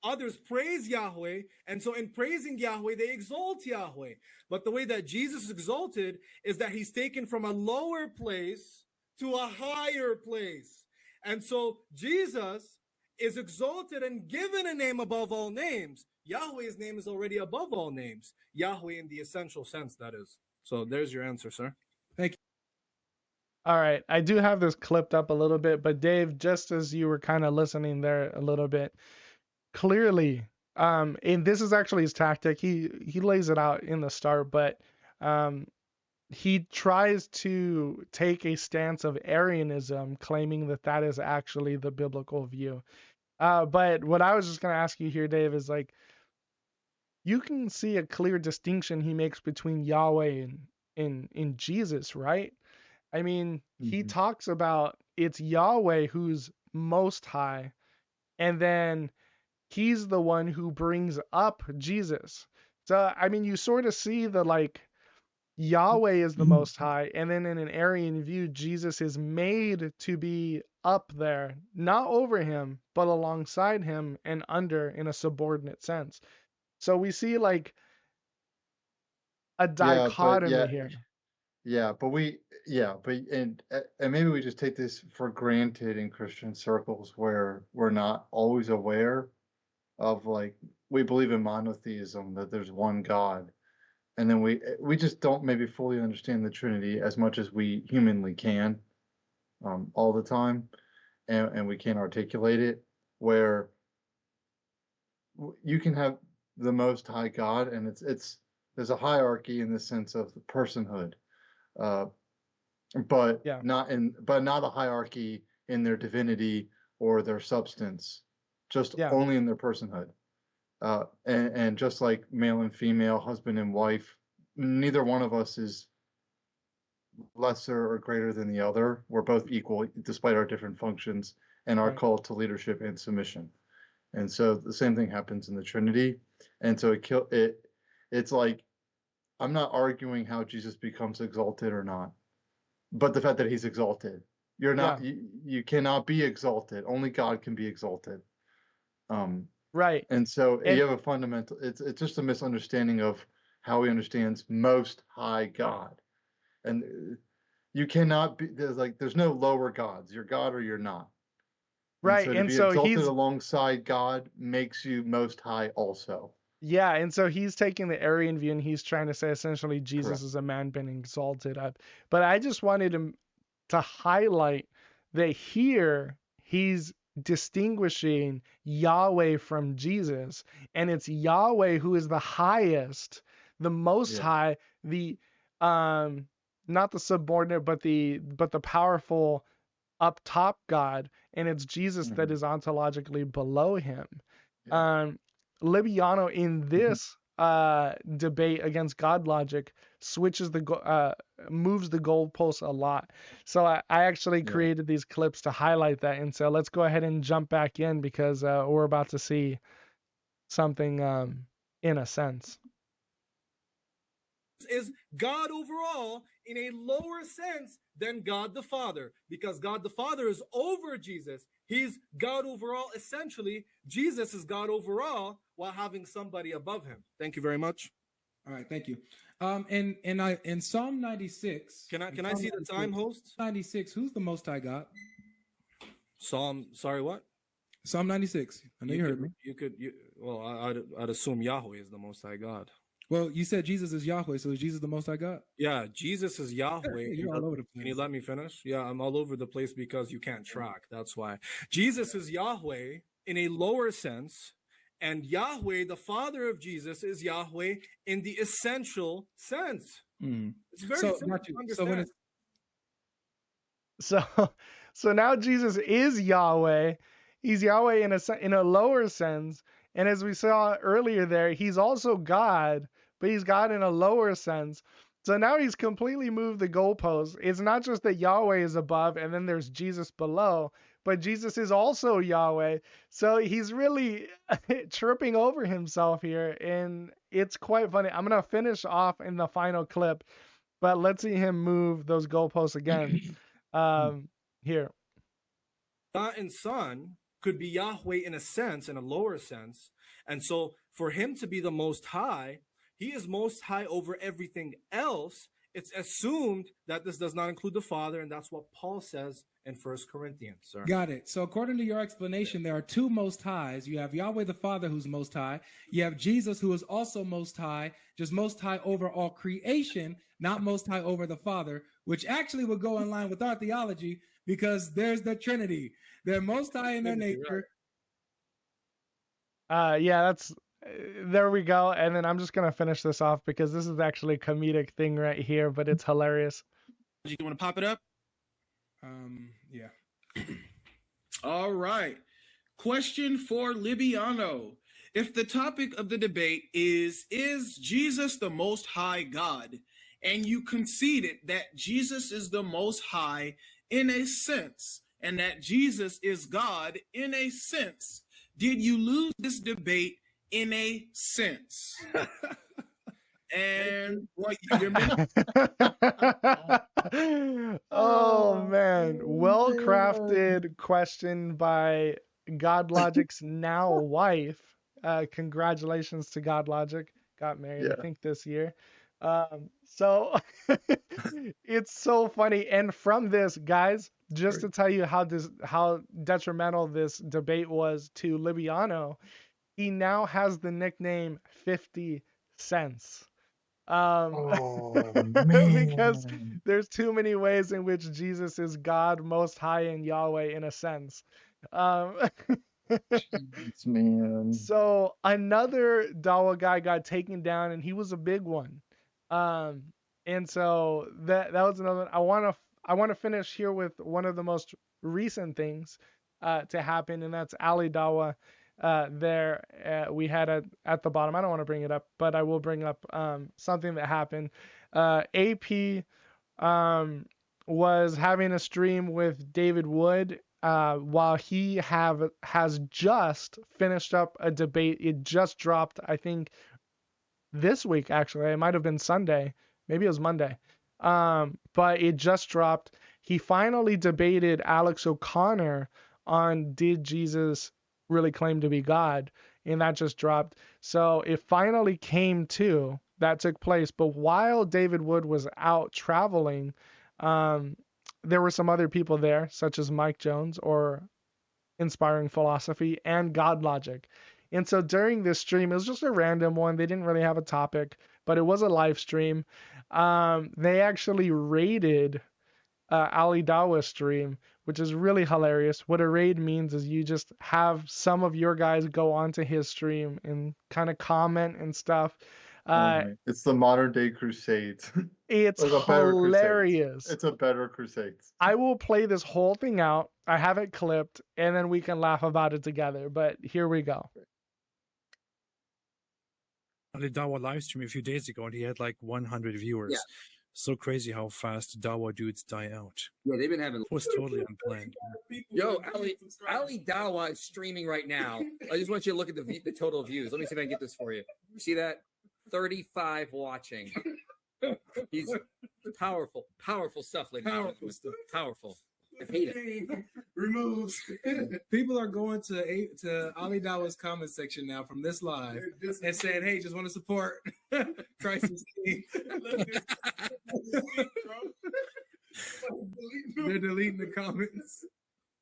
Others praise Yahweh, and so in praising Yahweh, they exalt Yahweh. But the way that Jesus is exalted is that he's taken from a lower place to a higher place. And so Jesus is exalted and given a name above all names. Yahweh's name is already above all names. Yahweh in the essential sense, that is. So there's your answer, sir. Thank you. All right. I do have this clipped up a little bit, but Dave, just as you were kind of listening there a little bit, clearly, and this is actually his tactic. He lays it out in the start, but he tries to take a stance of Arianism, claiming that that is actually the biblical view. But what I was just going to ask you here, Dave, is like, you can see a clear distinction he makes between Yahweh and in Jesus, right? I mean, he talks about it's Yahweh who's most high, and then he's the one who brings up Jesus. So, I mean, you sort of see the like Yahweh is the most high, and then in an Arian view, Jesus is made to be up there, not over him, but alongside him and under in a subordinate sense. So we see like a dichotomy here. And maybe we just take this for granted in Christian circles where we're not always aware of, like, we believe in monotheism, that there's one God, and then we just don't maybe fully understand the Trinity as much as we humanly can all the time, and we can't articulate it, where you can have the Most High God, and it's there's a hierarchy in the sense of personhood, but not a hierarchy in their divinity or their substance, just only in their personhood. And just like male and female, husband and wife, neither one of us is lesser or greater than the other. We're both equal despite our different functions and our call to leadership and submission. And so the same thing happens in the Trinity. And so it's like, I'm not arguing how Jesus becomes exalted or not, but the fact that he's exalted. You're not, you cannot be exalted. Only God can be exalted. Right. And so you have a fundamental, it's just a misunderstanding of how he understands Most High God. And you cannot be, there's no lower gods. You're God or you're not. Right. So to And be so exalted he's, alongside God makes you most high also. yeah. And so he's taking the Arian view and he's trying to say essentially Jesus Correct. is a man being exalted up. But I just wanted him to highlight that here he's distinguishing Yahweh from Jesus, and it's Yahweh who is the highest, the most Yeah. high, the not the subordinate but the powerful up top God, and it's Jesus that is ontologically below him. Yeah. Libiano in this debate against God logic switches moves the goalposts a lot. So I actually created these clips to highlight that, and so let's go ahead and jump back in because we're about to see something in a sense. Is God overall in a lower sense than God the Father, because God the Father is over Jesus. He's God overall essentially. Jesus is God overall while having somebody above him. Thank you very much. All right, thank you. In Psalm 96. Can I see the time, host? 96. Who's the Most High God? Sorry, what? Psalm 96. I know you heard me. I'd assume Yahweh is the Most High God. Well, you said Jesus is Yahweh, so is Jesus the Most High God? Yeah, Jesus is Yahweh. You're all over the place. Can you let me finish? Yeah, I'm all over the place because you can't track. That's why. Jesus is Yahweh in a lower sense, and Yahweh, the Father of Jesus, is Yahweh in the essential sense. It's very simple to understand. So now Jesus is Yahweh. He's Yahweh in a lower sense, and as we saw earlier there, he's also God, but he's God in a lower sense. So now he's completely moved the goalposts. It's not just that Yahweh is above and then there's Jesus below, but Jesus is also Yahweh. So he's really tripping over himself here, and it's quite funny. I'm going to finish off in the final clip, but let's see him move those goalposts again. Here. God and Son could be Yahweh in a sense, in a lower sense. And so for him to be the Most High, he is Most High over everything else. It's assumed that this does not include the Father, and that's what Paul says in 1 Corinthians, sir. Got it. So according to your explanation, there are two Most Highs. You have Yahweh the Father, who's Most High. You have Jesus, who is also Most High, just Most High over all creation, not Most High over the Father, which actually would go in line with our theology because there's the Trinity. They're Most High in their nature. Yeah, that's there we go. And then I'm just gonna finish this off because this is actually a comedic thing right here, but it's hilarious. You want to pop it up? Yeah. All right. Question for Libiano. If the topic of the debate is Jesus the Most High God, and you conceded that Jesus is the Most High in a sense, and that Jesus is God in a sense, did you lose this debate in a sense? And what Oh man, well crafted question by God Logic's now wife. Congratulations to God Logic. Got married, I think, this year. So it's so funny. And from this, guys, just to tell you how detrimental this debate was to Libiano, he now has the nickname 50 Cents. Because there's too many ways in which Jesus is God, Most High, and Yahweh in a sense. Jeez, man. So another Dawah guy got taken down, and he was a big one. And so that was another. I want to finish here with one of the most recent things to happen, and that's Ali Dawah. We had at the bottom. I don't want to bring it up, but I will bring up something that happened. AP was having a stream with David Wood while he has just finished up a debate. It just dropped, I think, this week. Actually, it might have been Sunday, maybe it was Monday, but it just dropped. He finally debated Alex O'Connor on did Jesus really claim to be God, and that just dropped. So it finally came to that took place. But while David Wood was out traveling, there were some other people there, such as Mike Jones, or inspiring philosophy and God logic. And so during this stream, it was just a random one. They didn't really have a topic, but it was a live stream. They actually raided Ali Dawa's stream, which is really hilarious. What a raid means is you just have some of your guys go onto his stream and kind of comment and stuff. It's the modern day Crusades. It's Like a better Crusades. hilarious. It's a better Crusades. I will play this whole thing out. I have it clipped, and then we can laugh about it together. But here we go. Ali Dawa live stream a few days ago, and he had like 100 viewers. Yeah. So crazy how fast Dawa dudes die out. Yeah, they've been having. It was totally unplanned. Yo, Ali Dawa is streaming right now. I just want you to look at the total views. Let me see if I can get this for you. You see that? 35 watching. He's powerful stuff, ladies. Powerful stuff. Powerful. I hate it. Removes. People are going to Ali Dawa's comment section now from this live and saying, "Hey, just want to support Christ is King." They're deleting the comments.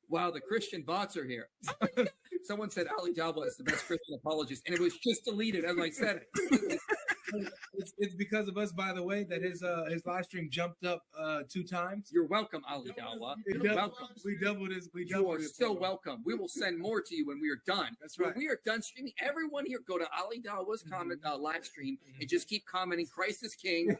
Wow, the Christian bots are here. Someone said Ali Dawa is the best Christian apologist, and it was just deleted as I said it. It's because of us, by the way, that his live stream jumped up 2 times. You're welcome, Ali Dawa. You're welcome. We doubled his. You are still welcome. We will send more to you when we are done. That's right. When we are done streaming, everyone here go to Ali Dawa's comment live stream and just keep commenting. Christ is King.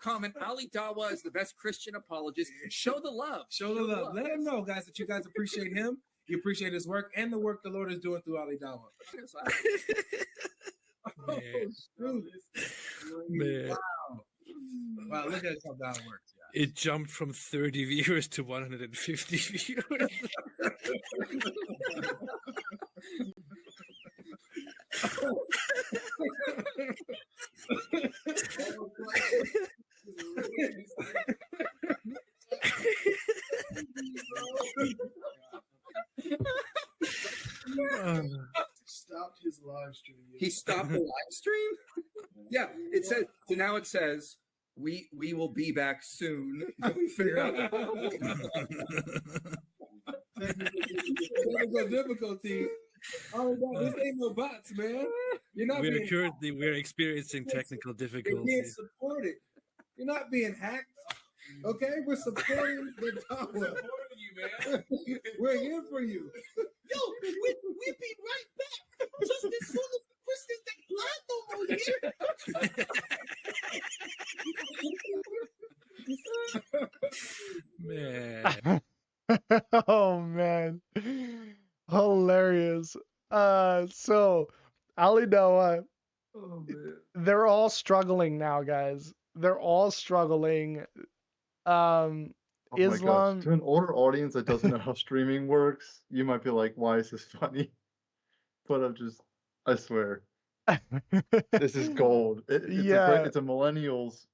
Comment Ali Dawa is the best Christian apologist. Show the love. Show the love. Let him know, guys, that you guys appreciate him. You appreciate his work and the work the Lord is doing through Ali Dawa. Man. Wow, look at how that works. Yeah. It jumped from 30 viewers to 150 viewers. Stopped his live stream. He stopped the live stream? Yeah, it says. So now it says we will be back soon. We figure out. Technical difficulty. Oh my God, this ain't no bots, man. You're not. We're experiencing technical You're being difficulties. supported. You're not being hacked. Okay, we're supporting the Dawa. We're here for you. Yo, we'll be right back. Just as soon as the Christians ain't Man. Oh man. Hilarious. So Ali Dawa, they're all struggling now, guys. They're all struggling. Oh my Islam. gosh. To an older audience that doesn't know how streaming works, you might be like, why is this funny? But I swear, this is gold. It's a millennials,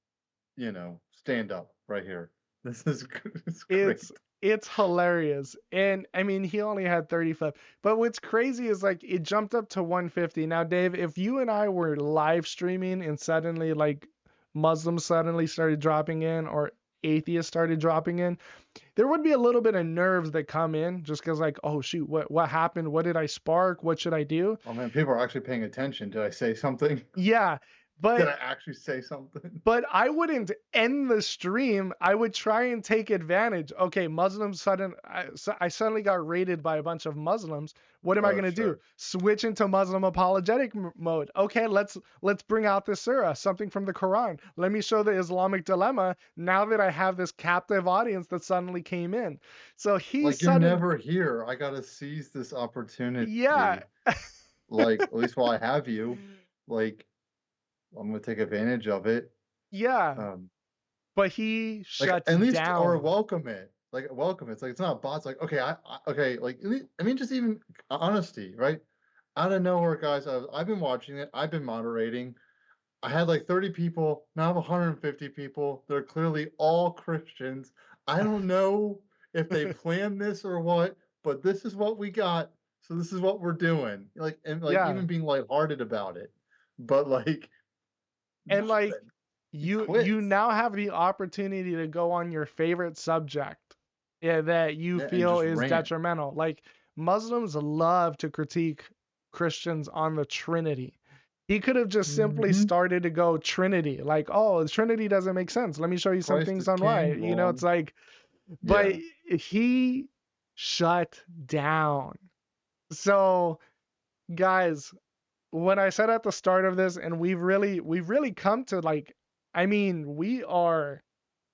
stand up right here. This is great. It's hilarious. And I mean, he only had 35. But what's crazy is like it jumped up to 150. Now, Dave, if you and I were live streaming and suddenly like Muslims suddenly started dropping in or atheists started dropping in, there would be a little bit of nerves that come in just because like, oh shoot, what happened? What did I spark? What should I do? Oh man, people are actually paying attention. Did I say something? Yeah. But did I actually say something? But I wouldn't end the stream. I would try and take advantage. Okay, I suddenly got raided by a bunch of Muslims. What am I going to do? Switch into Muslim apologetic mode. Okay, let's bring out the surah, something from the Quran. Let me show the Islamic dilemma now that I have this captive audience that suddenly came in. So you're never here. I got to seize this opportunity. Yeah. Like, at least while I have you, like, I'm gonna take advantage of it. Yeah. But he shuts at least, down. Or welcome it. Like welcome it. It's like it's not bots. Like okay, okay. Like I mean, just even honesty, right? Out of nowhere, guys. I've been watching it. I've been moderating. I had like 30 people. Now I have 150 people. They're clearly all Christians. I don't know if they planned this or what, but this is what we got. So this is what we're doing. Like even being lighthearted about it, but like. And like you now have the opportunity to go on your favorite subject that you feel is detrimental. Like Muslims love to critique Christians on the Trinity. He could have just simply started to go Trinity, like, oh, the Trinity doesn't make sense. Let me show you some Christ things is on why. king. You know, Well, it's like, but yeah. he shut down. So, guys, when I said at the start of this, and we've really come to, like, I mean, we are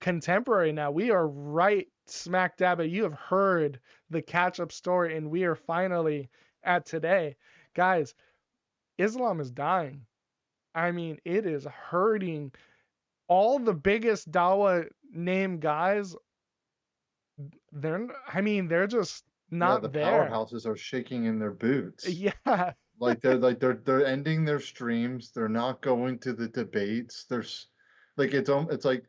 contemporary now. We are right smack dab at, you have heard the catch up story, and we are finally at today. Guys, Islam is dying. I mean, it is hurting. All the biggest dawah name guys, they're just Yeah, the not there. powerhouses are shaking in their boots. Yeah. They're ending their streams. They're not going to the debates. There's like it's like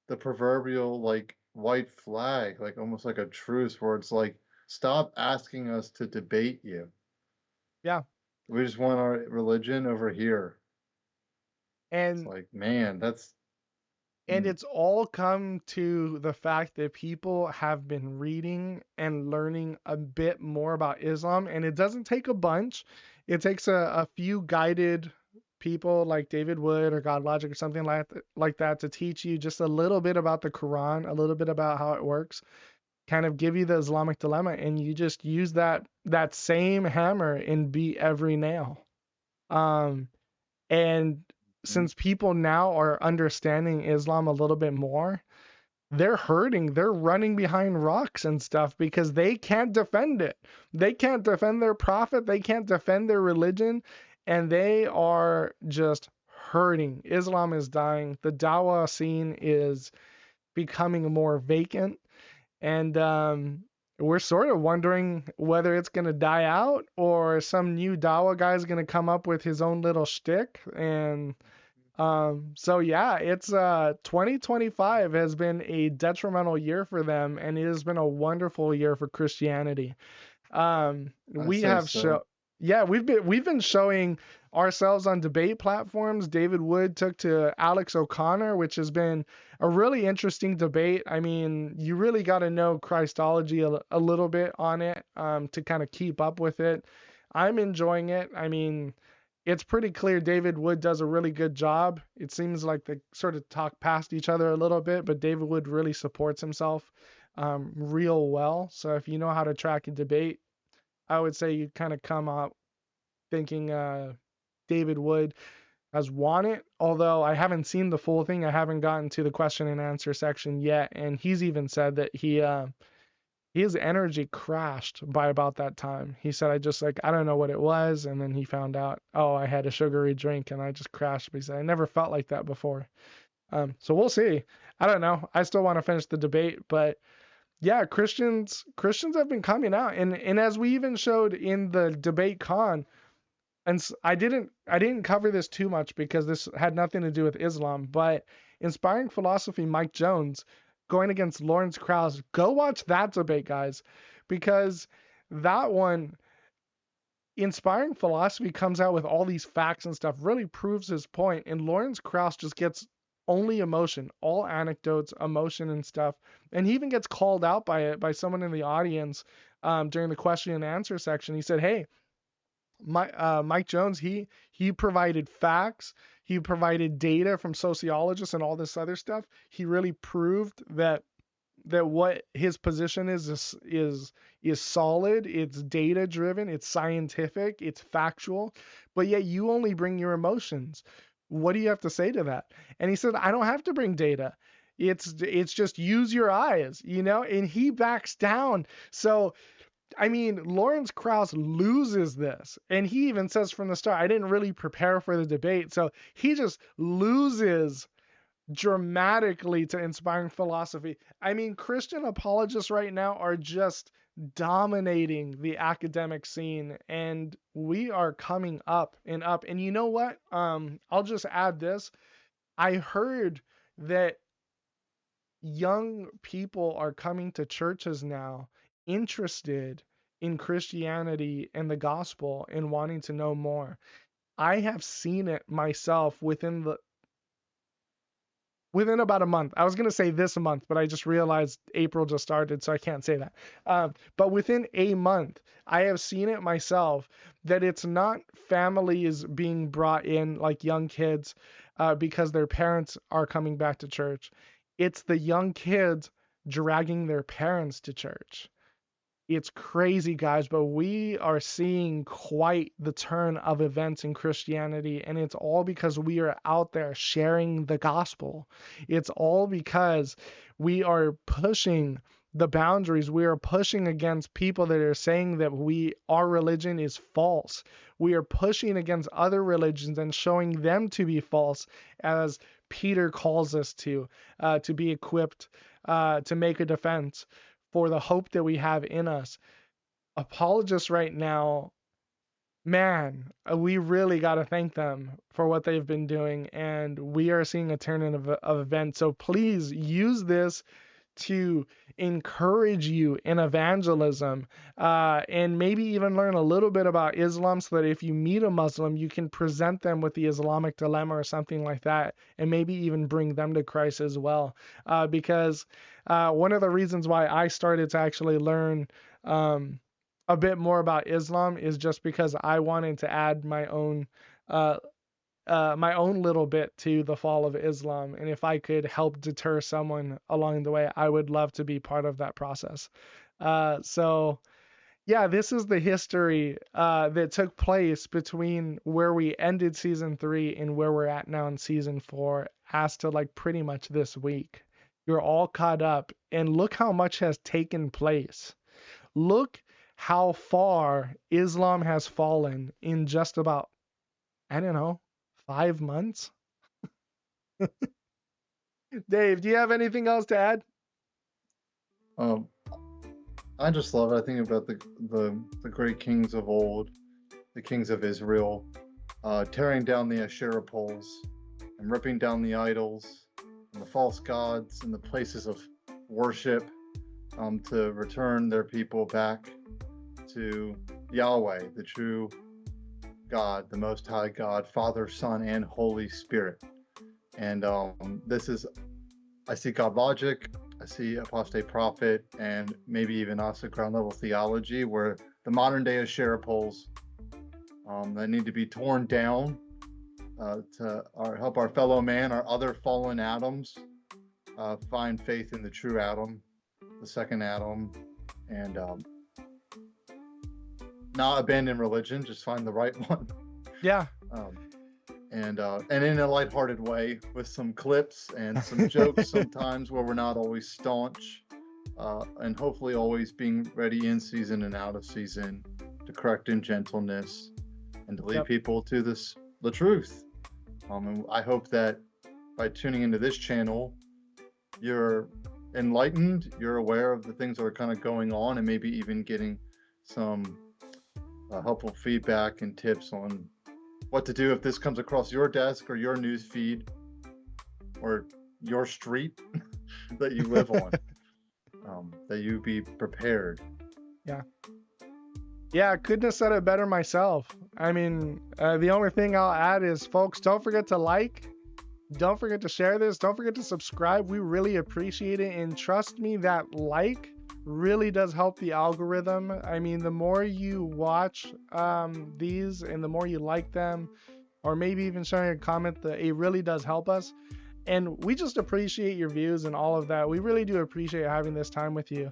the proverbial like white flag, like almost like a truce where it's like, stop asking us to debate you. Yeah. We just want our religion over here. And it's like, man, that's And it's all come to the fact that people have been reading and learning a bit more about Islam. And it doesn't take a bunch. It takes a few guided people like David Wood or God Logic or something like that to teach you just a little bit about the Quran, a little bit about how it works, kind of give you the Islamic dilemma, and you just use that same hammer and beat every nail. And since people now are understanding Islam a little bit more, they're hurting. They're running behind rocks and stuff because they can't defend it. They can't defend their prophet. They can't defend their religion. And they are just hurting. Islam is dying. The dawah scene is becoming more vacant. And we're sort of wondering whether it's going to die out or some new dawah guy is going to come up with his own little shtick. And so yeah, it's 2025 has been a detrimental year for them, and it has been a wonderful year for Christianity. We have we've been showing ourselves on debate platforms. David Wood took to Alex O'Connor, which has been a really interesting debate. I mean, you really got to know Christology a little bit on it to kind of keep up with it. I'm enjoying it. I mean, it's pretty clear David Wood does a really good job. It seems like they sort of talk past each other a little bit, but David Wood really supports himself real well. So if you know how to track a debate, I would say you kind of come out thinking David Wood has won it. Although I haven't seen the full thing, I haven't gotten to the question and answer section yet, and he's even said that his energy crashed by about that time. He said, I don't know what it was. And then he found out, oh, I had a sugary drink and I just crashed. But he said, I never felt like that before. So we'll see. I don't know. I still want to finish the debate, but yeah, Christians have been coming out. And as we even showed in the debate con, and I didn't cover this too much because this had nothing to do with Islam, but Inspiring Philosophy, Mike Jones going against Lawrence Krauss. Go watch that debate, guys, because that one, Inspiring Philosophy, comes out with all these facts and stuff, really proves his point, and Lawrence Krauss just gets only emotion, all anecdotes, emotion and stuff, and he even gets called out by someone in the audience during the question and answer section. He said, hey, Mike Jones, he provided facts, he provided data from sociologists and all this other stuff. He really proved that what his position is solid, it's data driven, it's scientific, it's factual, but yet you only bring your emotions. What do you have to say to that? And he said, I don't have to bring data. It's just use your eyes, and he backs down. So I mean, Lawrence Krauss loses this, and he even says from the start, I didn't really prepare for the debate. So he just loses dramatically to Inspiring Philosophy. I mean, Christian apologists right now are just dominating the academic scene, and we are coming up and up. And you know what? I'll just add this. I heard that young people are coming to churches now interested in Christianity and the gospel and wanting to know more. I have seen it myself within Within about a month. I was going to say this month, but I just realized April just started, so I can't say that. But within a month, I have seen it myself that it's not families being brought in like young kids because their parents are coming back to church. It's the young kids dragging their parents to church. It's crazy, guys, but we are seeing quite the turn of events in Christianity, and it's all because we are out there sharing the gospel. It's all because we are pushing the boundaries. We are pushing against people that are saying that our religion is false. We are pushing against other religions and showing them to be false, as Peter calls us to be equipped to make a defense for the hope that we have in us. Apologists right now, man, we really got to thank them for what they've been doing, and we are seeing a turn of events. So please use this to encourage you in evangelism, and maybe even learn a little bit about Islam, so that if you meet a Muslim, you can present them with the Islamic dilemma or something like that, and maybe even bring them to Christ as well. Because one of the reasons why I started to actually learn a bit more about Islam is just because I wanted to add my own little bit to the fall of Islam. And if I could help deter someone along the way, I would love to be part of that process. So yeah, this is the history that took place between where we ended season 3 and where we're at now in season 4, as to like pretty much this week. You're all caught up, and look how much has taken place. Look how far Islam has fallen in just about, I don't know, 5 months. Dave, do you have anything else to add? I just love it. I think about the great kings of old, the kings of Israel, tearing down the Asherah poles and ripping down the idols and the false gods and the places of worship, to return their people back to Yahweh, the true God, the Most High God, Father, Son, and Holy Spirit. And this is, I see God Logic, I see Apostate Prophet, and maybe even also ground level theology, where the modern day Asherah poles that need to be torn down to help our fellow man, our other fallen Adams, find faith in the true Adam, the second Adam, and not abandon religion, just find the right one. Yeah. And in a lighthearted way, with some clips and some jokes sometimes, where we're not always staunch, and hopefully always being ready in season and out of season to correct in gentleness and to lead people to the truth. And I hope that by tuning into this channel, you're enlightened, you're aware of the things that are kind of going on, and maybe even getting some helpful feedback and tips on what to do if this comes across your desk or your news feed or your street that you live on. That you be prepared. Yeah, couldn't have said it better myself. I mean, the only thing I'll add is, folks, don't forget to like, don't forget to share this, don't forget to subscribe. We really appreciate it, and trust me, that like really does help the algorithm. I mean, the more you watch these and the more you like them, or maybe even sharing a comment, it really does help us. And we just appreciate your views and all of that. We really do appreciate having this time with you.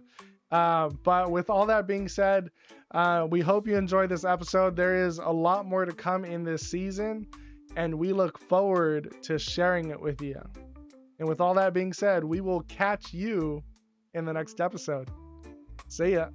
But with all that being said, we hope you enjoyed this episode. There is a lot more to come in this season, and we look forward to sharing it with you. And with all that being said, we will catch you in the next episode. See ya.